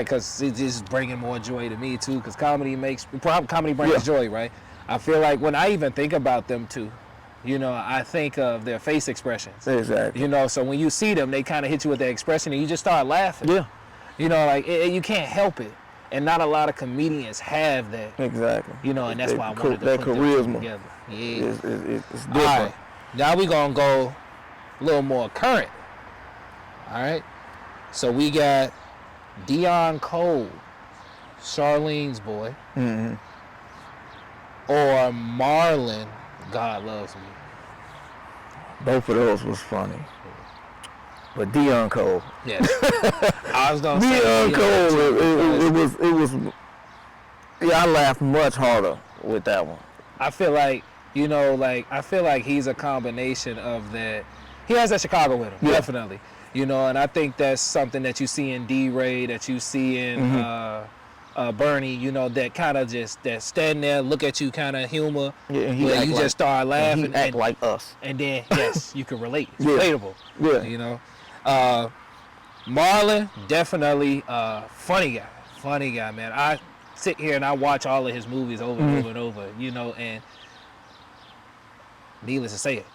because it's just bringing more joy to me too. Because comedy brings joy, right? I feel like when I even think about them two, you know, I think of their face expressions. Exactly. You know, so when you see them, they kind of hit you with that expression, and you just start laughing. Yeah. You know, like you can't help it, and not a lot of comedians have that. Exactly. You know, and that's why I wanted to put them charisma together. Yeah. It's different. All right. Now we gonna go a little more current. All right. So we got Deon Cole, Charlene's boy, or Marlon, God Loves Me. Both of those was funny. But Deon Cole. Yes. I was gonna say Deon Cole. It was. Yeah, I laughed much harder with that one. I feel like, you know, I feel like he's a combination of that. He has that Chicago with him, definitely. You know, and I think that's something that you see in D-Ray, that you see in Bernie, you know, that kind of just, that stand there, look at you kind of humor, where you just start laughing. He act like us. And then, yes, you can relate. It's relatable. Yeah. You know. Marlon, definitely funny guy, man. I sit here and I watch all of his movies over and over and over, you know, and needless to say it,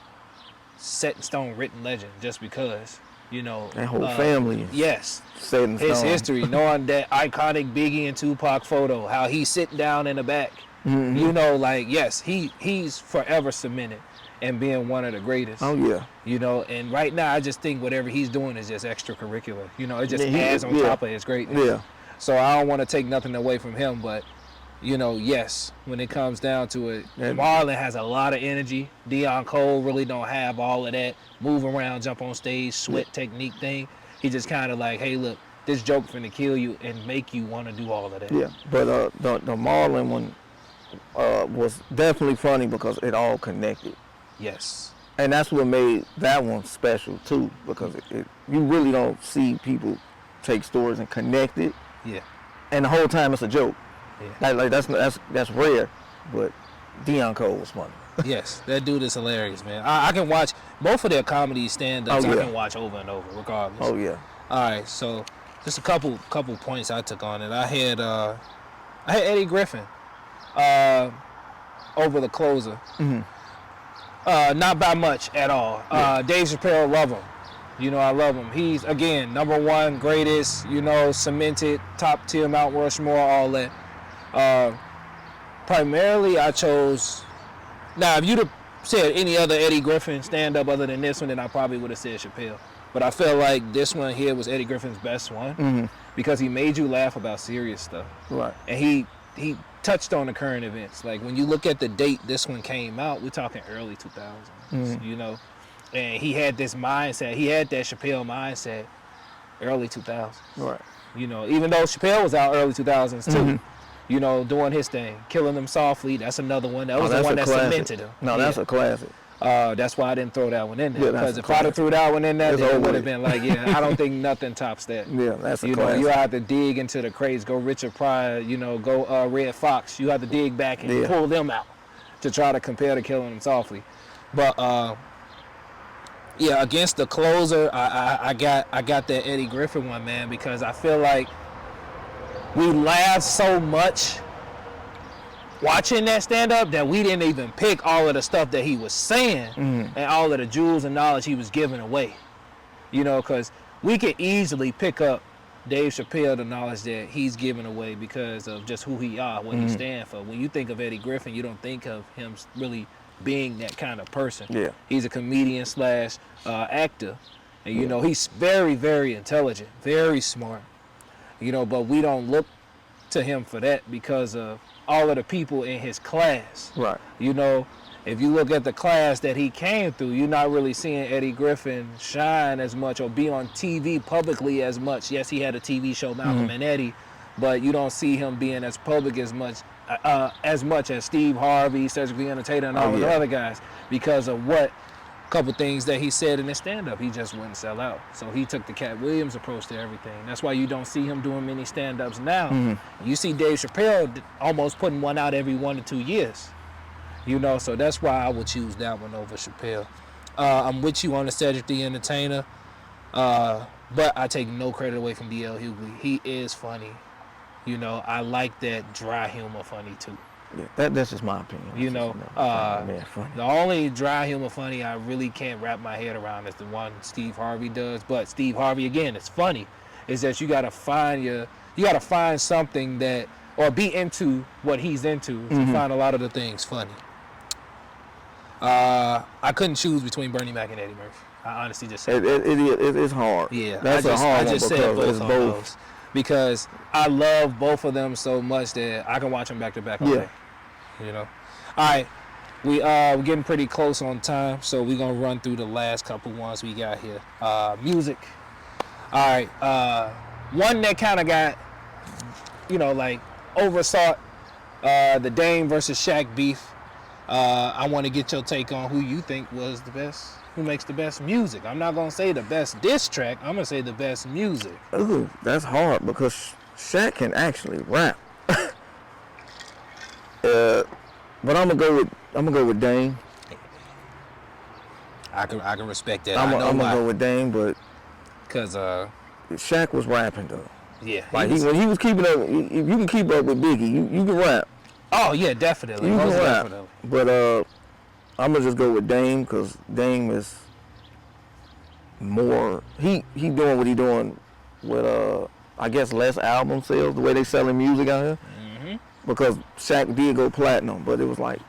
set in stone, written legend, just because, you know. That whole family. Yes. Set in stone. His history, knowing that iconic Biggie and Tupac photo, how he's sitting down in the back. You know, like, yes, he's forever cemented and being one of the greatest. Oh, yeah. You know, and right now I just think whatever he's doing is just extracurricular. You know, it just adds on top of his greatness. Yeah. So I don't want to take nothing away from him, but, you know, yes, when it comes down to it, Marlon has a lot of energy. Deon Cole really don't have all of that move around, jump on stage, sweat technique thing. He just kind of like, hey, look, this joke finna kill you and make you want to do all of that. Yeah, but the Marlon one was definitely funny because it all connected. Yes. And that's what made that one special too, because you really don't see people take stories and connect it. Yeah. And the whole time it's a joke. Yeah. Like that's rare, but Deon Cole was funny. Yes, that dude is hilarious, man. I can watch both of their comedy stand-ups. I can watch over and over, regardless. Oh yeah. All right, so just a couple points I took on it. I had Eddie Griffin over the closer. Not by much at all. Dave Chappelle, love him. You know, I love him. He's, again, #1, greatest, you know, cemented, top tier, Mount Rushmore, all that. Primarily, I chose... Now, if you'd have said any other Eddie Griffin stand-up other than this one, then I probably would have said Chappelle. But I felt like this one here was Eddie Griffin's best one because he made you laugh about serious stuff. Right. And he touched on the current events. Like, when you look at the date this one came out, we're talking early 2000s, you know? And he had this mindset. He had that Chappelle mindset early 2000s. Right. You know, even though Chappelle was out early 2000s too, you know, doing his thing. Killing Them Softly, that's another one. That was the one that cemented him. No, that's a classic. That's why I didn't throw that one in there. Because if I'd have threw that one in there, then it would have been like, I don't think nothing tops that. Yeah, that's a you classic. know, you have to dig into the crates. Go Richard Pryor, you know, go Red Fox. You have to dig back and pull them out to try to compare to Killing Them Softly. But against the closer, I got that Eddie Griffin one, man, because I feel like we laughed so much watching that stand-up that we didn't even pick all of the stuff that he was saying and all of the jewels and knowledge he was giving away. You know, because we could easily pick up Dave Chappelle, the knowledge that he's giving away because of just who he are, what he stand for. When you think of Eddie Griffin, you don't think of him really being that kind of person. Yeah. He's a comedian slash actor. And, you know, he's very, very intelligent, very smart. You know, but we don't look to him for that because of all of the people in his class. Right. You know, if you look at the class that he came through, you're not really seeing Eddie Griffin shine as much or be on TV publicly as much. Yes, he had a TV show, Malcolm and Eddie, but you don't see him being as public as much as Steve Harvey, Cedric the Entertainer, and all the other guys because of what couple things that he said in his stand-up. He just wouldn't sell out. So he took the Cat Williams approach to everything. That's why you don't see him doing many stand-ups now. You see Dave Chappelle almost putting one out every 1 to 2 years. You know, so that's why I would choose that one over Chappelle. I'm with you on the Cedric the Entertainer, but I take no credit away from D.L. Hughley. He is funny. You know, I like that dry humor funny too. Yeah, that's just my opinion. You know, the only dry humor funny I really can't wrap my head around is the one Steve Harvey does. But Steve Harvey, again, it's funny. Is that you gotta find something that, or be into what he's into to find a lot of the things funny. I couldn't choose between Bernie Mac and Eddie Murphy. I honestly just said it's hard. Yeah, that's a hard one because it's both. Because I love both of them so much that I can watch them back to back all day. You know. All right, we're getting pretty close on time, so we're gonna run through the last couple ones we got here. Music. All right, one that kind of got, you know, like overthought. The Dame versus Shaq beef. I want to get your take on who you think was the best. Who makes the best music? I'm not gonna say the best diss track. I'm gonna say the best music. Ooh, that's hard because Shaq can actually rap. But I'm gonna go with Dame. I can respect that. I'm gonna go with Dame, but because Shaq was rapping though. Yeah, like when he was keeping up. If you can keep up with Biggie, you can rap. Oh yeah, definitely. You can rap. Definitely. But I'm gonna just go with Dame because Dame is more. He doing what he doing with I guess less album sales, the way they selling music out here. Because Shaq did go platinum, but it was like,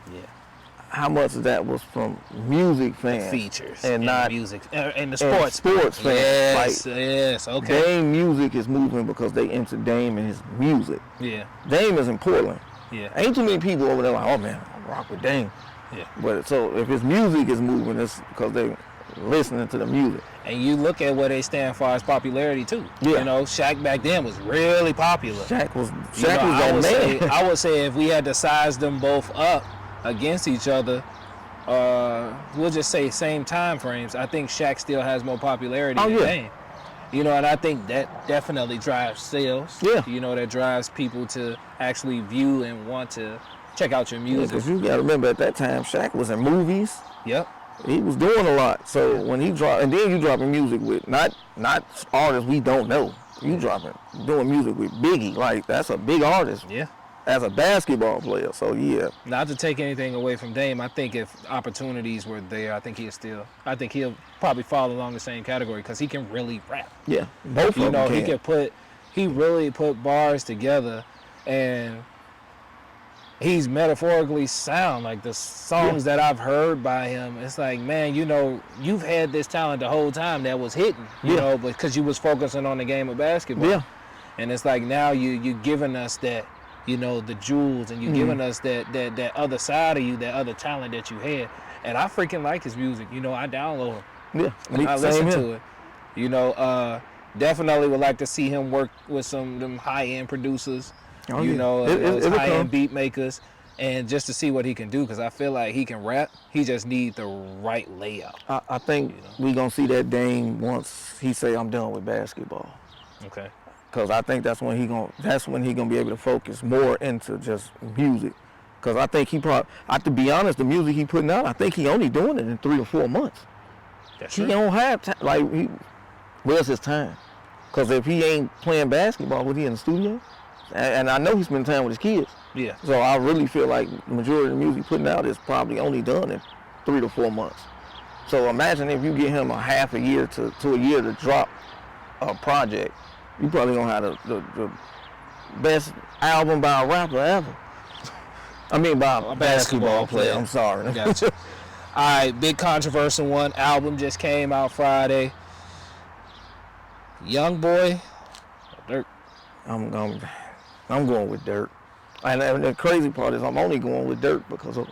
how much of that was from music fans, the features, and not music, and the sports fans. Yes, like, yes, okay. Dame music is moving because they into Dame and his music. Yeah, Dame is in Portland. Yeah, ain't too many people over there like, oh man, I rock with Dame. Yeah, but so if his music is moving, it's because they listening to the music. And you look at where they stand for as popularity too. Yeah. You know, Shaq back then was really popular. Shaq was that man. I would say if we had to size them both up against each other, we'll just say same time frames, I think Shaq still has more popularity than Dame. You know, and I think that definitely drives sales. Yeah. You know, that drives people to actually view and want to check out your music. Because you got to remember at that time, Shaq was in movies. Yep. He was doing a lot. So when he dropped, and then you dropping music with not artists we don't know. You doing music with Biggie. Like, that's a big artist. Yeah. As a basketball player. So yeah. Not to take anything away from Dame, I think if opportunities were there, I think he'll probably fall along the same category because he can really rap. Yeah. Both of them can. He really put bars together, and he's metaphorically sound. Like the songs that I've heard by him, it's like, man, you know, you've had this talent the whole time that was hitting, you know, because you was focusing on the game of basketball. Yeah. And it's like now you're giving us that, you know, the jewels, and you're giving us that other side of you, that other talent that you had. And I freaking like his music. You know, I download him. Yeah. I listen to it. You know, definitely would like to see him work with some of them high-end producers. Oh, you know, high-end beat makers, and just to see what he can do, because I feel like he can rap. He just needs the right layout. I think we gonna see that Dame once he say I'm done with basketball. Okay. Because I think that's when he gonna be able to focus more into just music. Because I think to be honest, the music he putting out, I think he only doing it in 3 or 4 months. That's he don't have time. Where's his time? Because if he ain't playing basketball, was he in the studio? And I know he spends time with his kids. Yeah. So I really feel like the majority of the music putting out is probably only done in 3 to 4 months. So imagine if you get him a half a year to a year to drop a project. You probably gonna have the best album by a rapper ever. I mean, by a basketball player. I'm sorry. Gotcha. All right, big controversial one. Album just came out Friday. Young Boy, Durk. I'm going with Durk. And the crazy part is I'm only going with Durk because of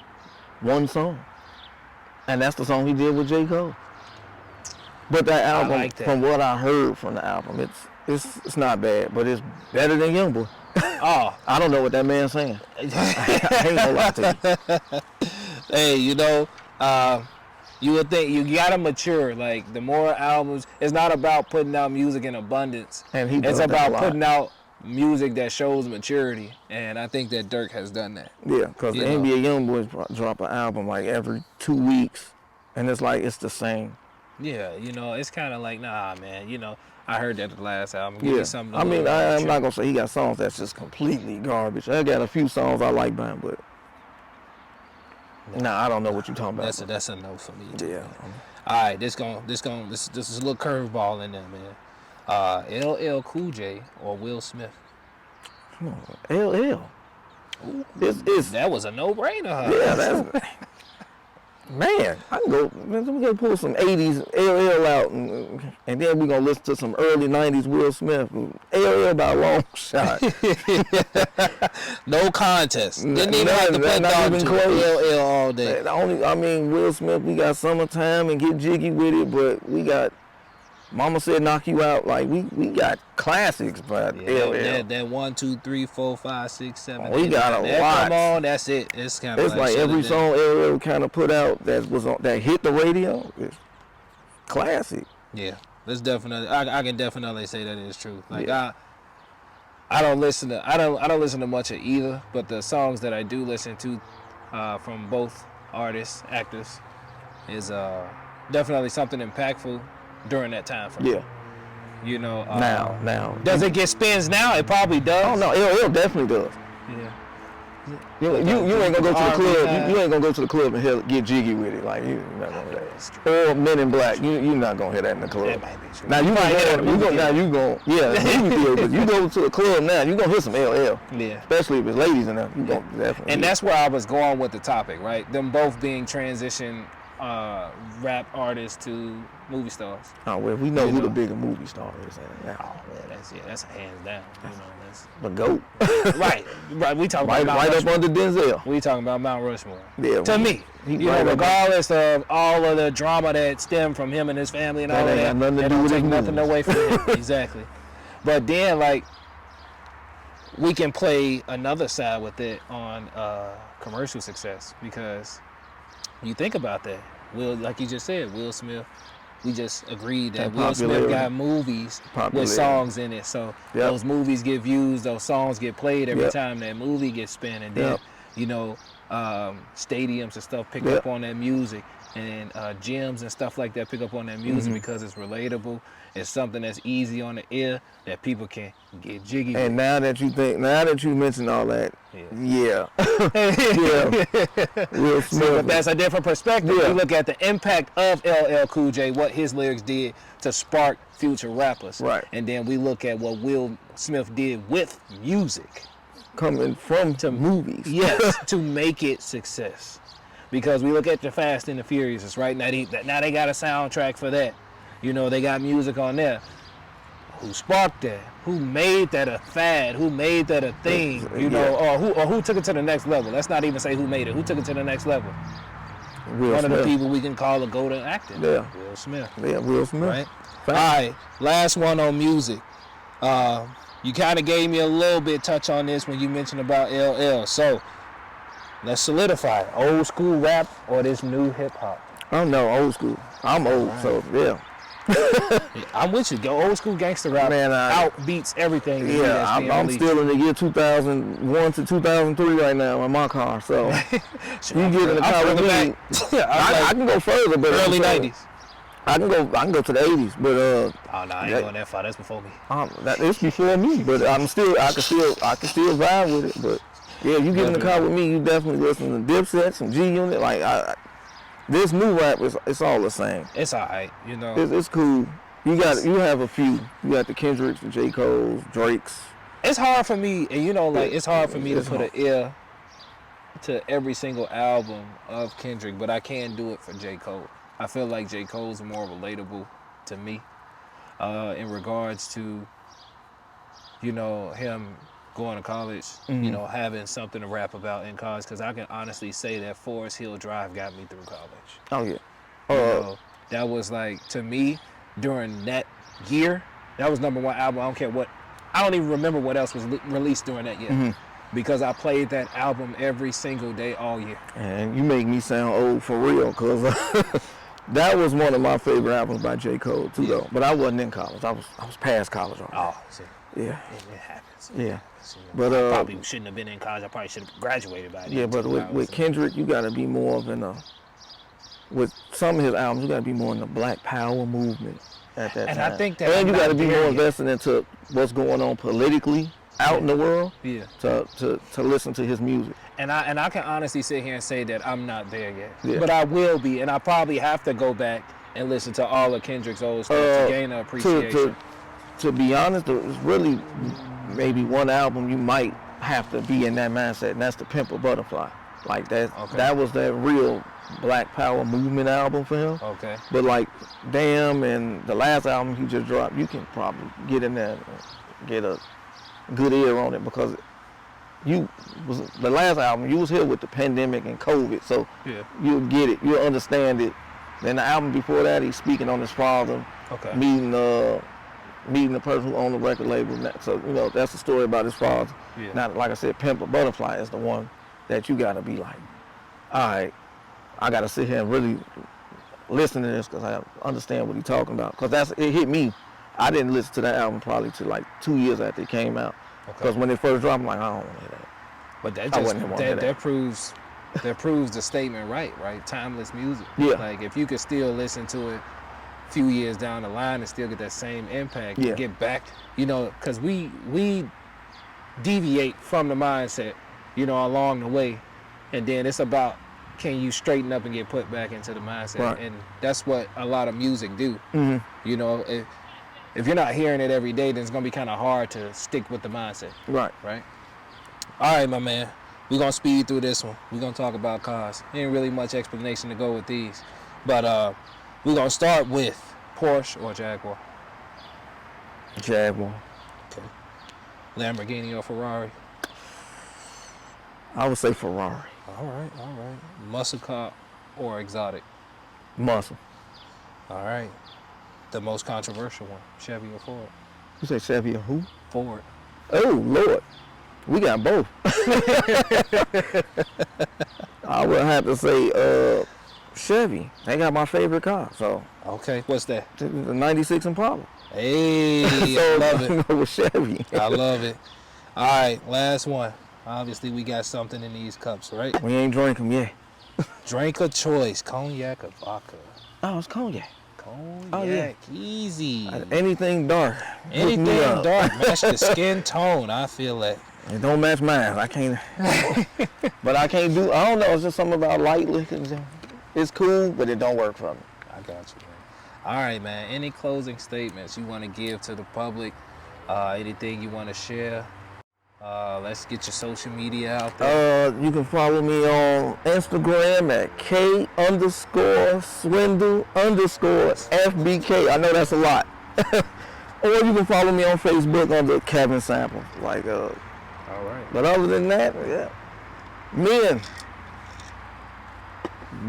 one song. And that's the song he did with J. Cole. But that album, like that. From what I heard from the album, it's not bad, but it's better than Young Boy. Oh. I don't know what that man's saying. I ain't gonna lie to you. Hey, you would think you gotta mature. Like, the more albums, it's not about putting out music in abundance. And it's about putting out music that shows maturity. And I think that Durk has done that. Yeah, because the NBA YoungBoys drop an album like every 2 weeks, and it's like it's the same. Yeah, it's kind of like, nah, man. I heard that the last album. Give me something. I mean, I'm not gonna say he got songs that's just completely garbage. I got a few songs I like by him, but I don't know what you're talking about. That's a no for me. Yeah. All right, this is a little curveball in there, man. LL Cool J or Will Smith? Come on, LL. That was a no-brainer, huh? Yeah, that's. Man, I can go. Man, we gonna pull some '80s LL out, and then we gonna listen to some early '90s Will Smith. LL by a long shot. No contest. Didn't even have to put down LL all day. Will Smith. We got Summertime and Get Jiggy with it, but we got Mama Said Knock You Out. Like we got classics, but LL. That 1, 2, 3, 4, 5, 6, 7. We got a lot. Come on, that's it. It's kind of. It's like every song LL kind of put out that hit the radio. It's classic. Yeah, that's definitely. I can definitely say that is true. Like I don't listen to much of either, but the songs that I do listen to from both artists, actors, is definitely something impactful during that time frame. Yeah. Now. Does it get spins now? It probably does. Oh no, LL definitely does. Yeah. You ain't gonna go to the club. You ain't gonna go to the club and get jiggy with it. Like you're not gonna hear that. Or Men in Black. You're not gonna hear that in the club. That might be true. Now you go. Yeah, movie theater. But you go to the club now. You gonna hear some LL. Yeah. Especially if it's ladies in there. You gonna definitely. And that's where I was going with the topic, right? Them both being transition rap artists to movie stars. Oh well, we know who the bigger movie star is. That's a hands down. That's the GOAT. right. We talking about right up under Denzel. We talking about Mount Rushmore. Yeah. To me, regardless of all of the drama that stemmed from him and his family and all of that, that don't take nothing away from him. Exactly. But then, like, we can play another side with it on commercial success, because you think about that. Like you just said, Will Smith. We just agreed that Will Smith got movies with songs in it. So those movies get views, those songs get played every time that movie gets spun. And then, stadiums and stuff pick up on that music. And gyms and stuff like that pick up on that music because it's relatable. It's something that's easy on the ear that people can get jiggy with. And now that you mentioned all that, yeah. Will Smith. So, but that's a different perspective. You look at the impact of LL Cool J, what his lyrics did to spark future rappers. Right. And then we look at what Will Smith did with music. Coming from movies. Yes, to make it success. Because we look at the Fast and the Furious, right? Now they got a soundtrack for that. They got music on there. Who sparked that? Who made that a fad? Who made that a thing? Or who took it to the next level? Let's not even say who made it. Who took it to the next level? One of the people we can call a golden actor. Yeah. Will Smith. Yeah, Will Smith. Right? All right, last one on music. You kind of gave me a little bit touch on this when you mentioned about LL. So let's solidify it. Old school rap or this new hip hop? I don't know, old school. I'm old, so yeah. I'm with you. Go old school gangster rap. Man, outbeats everything. Yeah, I'm still in the year 2001 to 2003 right now in my car. So you get in the car with me. I can go further, but early 90s. I can go to the 80s, but oh no, I ain't going that far. That's before me. It's before me, but I can still vibe with it. But yeah, you get in the car with me, you definitely listen to Dipset, some G Unit. Like this new rap it's all the same. It's alright, It's cool. You have a few. You got the Kendricks, the J. Cole's, Drake's. It's hard for me, and it's hard for me to put an ear to every single album of Kendrick, but I can do it for J. Cole. I feel like J. Cole's more relatable to me in regards to, him going to college, having something to rap about in college, because I can honestly say that Forest Hill Drive got me through college. Oh, yeah. That was like, to me, during that year, that was #1 album. I don't even remember what else was released during that year, because I played that album every single day all year. And you make me sound old for real, because that was one of my favorite albums by J. Cole too, though. But I wasn't in college. I was past college already. Oh, see. Yeah. It happens. Yeah. But I probably shouldn't have been in college. I probably should have graduated by then. Yeah, but with Kendrick, you got to be more of with some of his albums, you got to be more in the Black Power movement at that time. I think that, and you got to be more invested into what's going on politically out in the world. Yeah. To listen to his music. And I can honestly sit here and say that I'm not there yet. Yeah. But I will be, and I probably have to go back and listen to all of Kendrick's old stuff to gain an appreciation. To be honest, there's really maybe one album you might have to be in that mindset, and that's the Pimp a Butterfly. Like that. Okay. That was that real Black Power movement album for him. Okay. But like Damn and the last album he just dropped, you can probably get in there and get a good ear on it, because the last album you was here with the pandemic and COVID, so you'll get it, you'll understand it. Then the album before that, he's speaking on his father, meeting the person who owned the record label. So that's the story about his father. Yeah. Now, like I said, Pimp a Butterfly is the one that you gotta be like, all right, I gotta sit here and really listen to this, because I understand what he's talking about. Because it hit me. I didn't listen to that album probably till like 2 years after it came out. Because when it first dropped, I'm like, I don't want to hear that. But that proves the statement right? Timeless music. Yeah. Like, if you could still listen to it a few years down the line and still get that same impact, and get back, because we deviate from the mindset, along the way, and then it's about, can you straighten up and get put back into the mindset? Right. And that's what a lot of music do. Mm-hmm. If you're not hearing it every day, then it's gonna be kind of hard to stick with the mindset. Right. All right, my man. We're gonna speed through this one. We're gonna talk about cars. Ain't really much explanation to go with these, but we're gonna start with Porsche or Jaguar. Jaguar. Okay. Lamborghini or Ferrari? I would say Ferrari. All right. Muscle car or exotic? Muscle. All right. The most controversial one, Chevy or Ford? You say Chevy or who? Ford. Oh, Lord. We got both. I would have to say Chevy. They got my favorite car, so. Okay. What's that? The 96 Impala. Hey, I love it. With Chevy. I love it. All right, last one. Obviously, we got something in these cups, right? We ain't drink them yet. Drink of choice, cognac or vodka? Oh, it's cognac. Cognac, easy. Anything dark. Anything dark, match the skin tone. I feel that. It don't match mine. I can't. But I can't do. I don't know. It's just something about light liquors. It's cool, but it don't work for me. I got you, man. All right, man. Any closing statements you want to give to the public? Anything you want to share? Let's get your social media out there. You can follow me on Instagram at K_swindle_FBK. I know that's a lot. Or you can follow me on Facebook under Kevin Sample. All right. But other than that, men,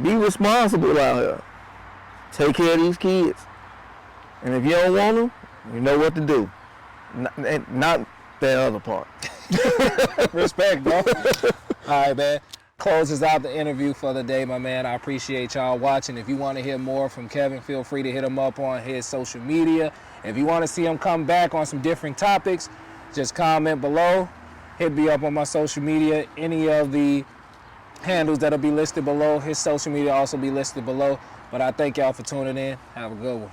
be responsible out here. Take care of these kids. And if you don't want them, you know what to do. Not that other part. Respect, bro. All right, man. Closes out the interview for the day, my man. I appreciate y'all watching. If you want to hear more from Kevin, feel free to hit him up on his social media. If you want to see him come back on some different topics, just comment below. Hit me up on my social media. Any of the handles that'll be listed below, his social media also be listed below. But I thank y'all for tuning in. Have a good one.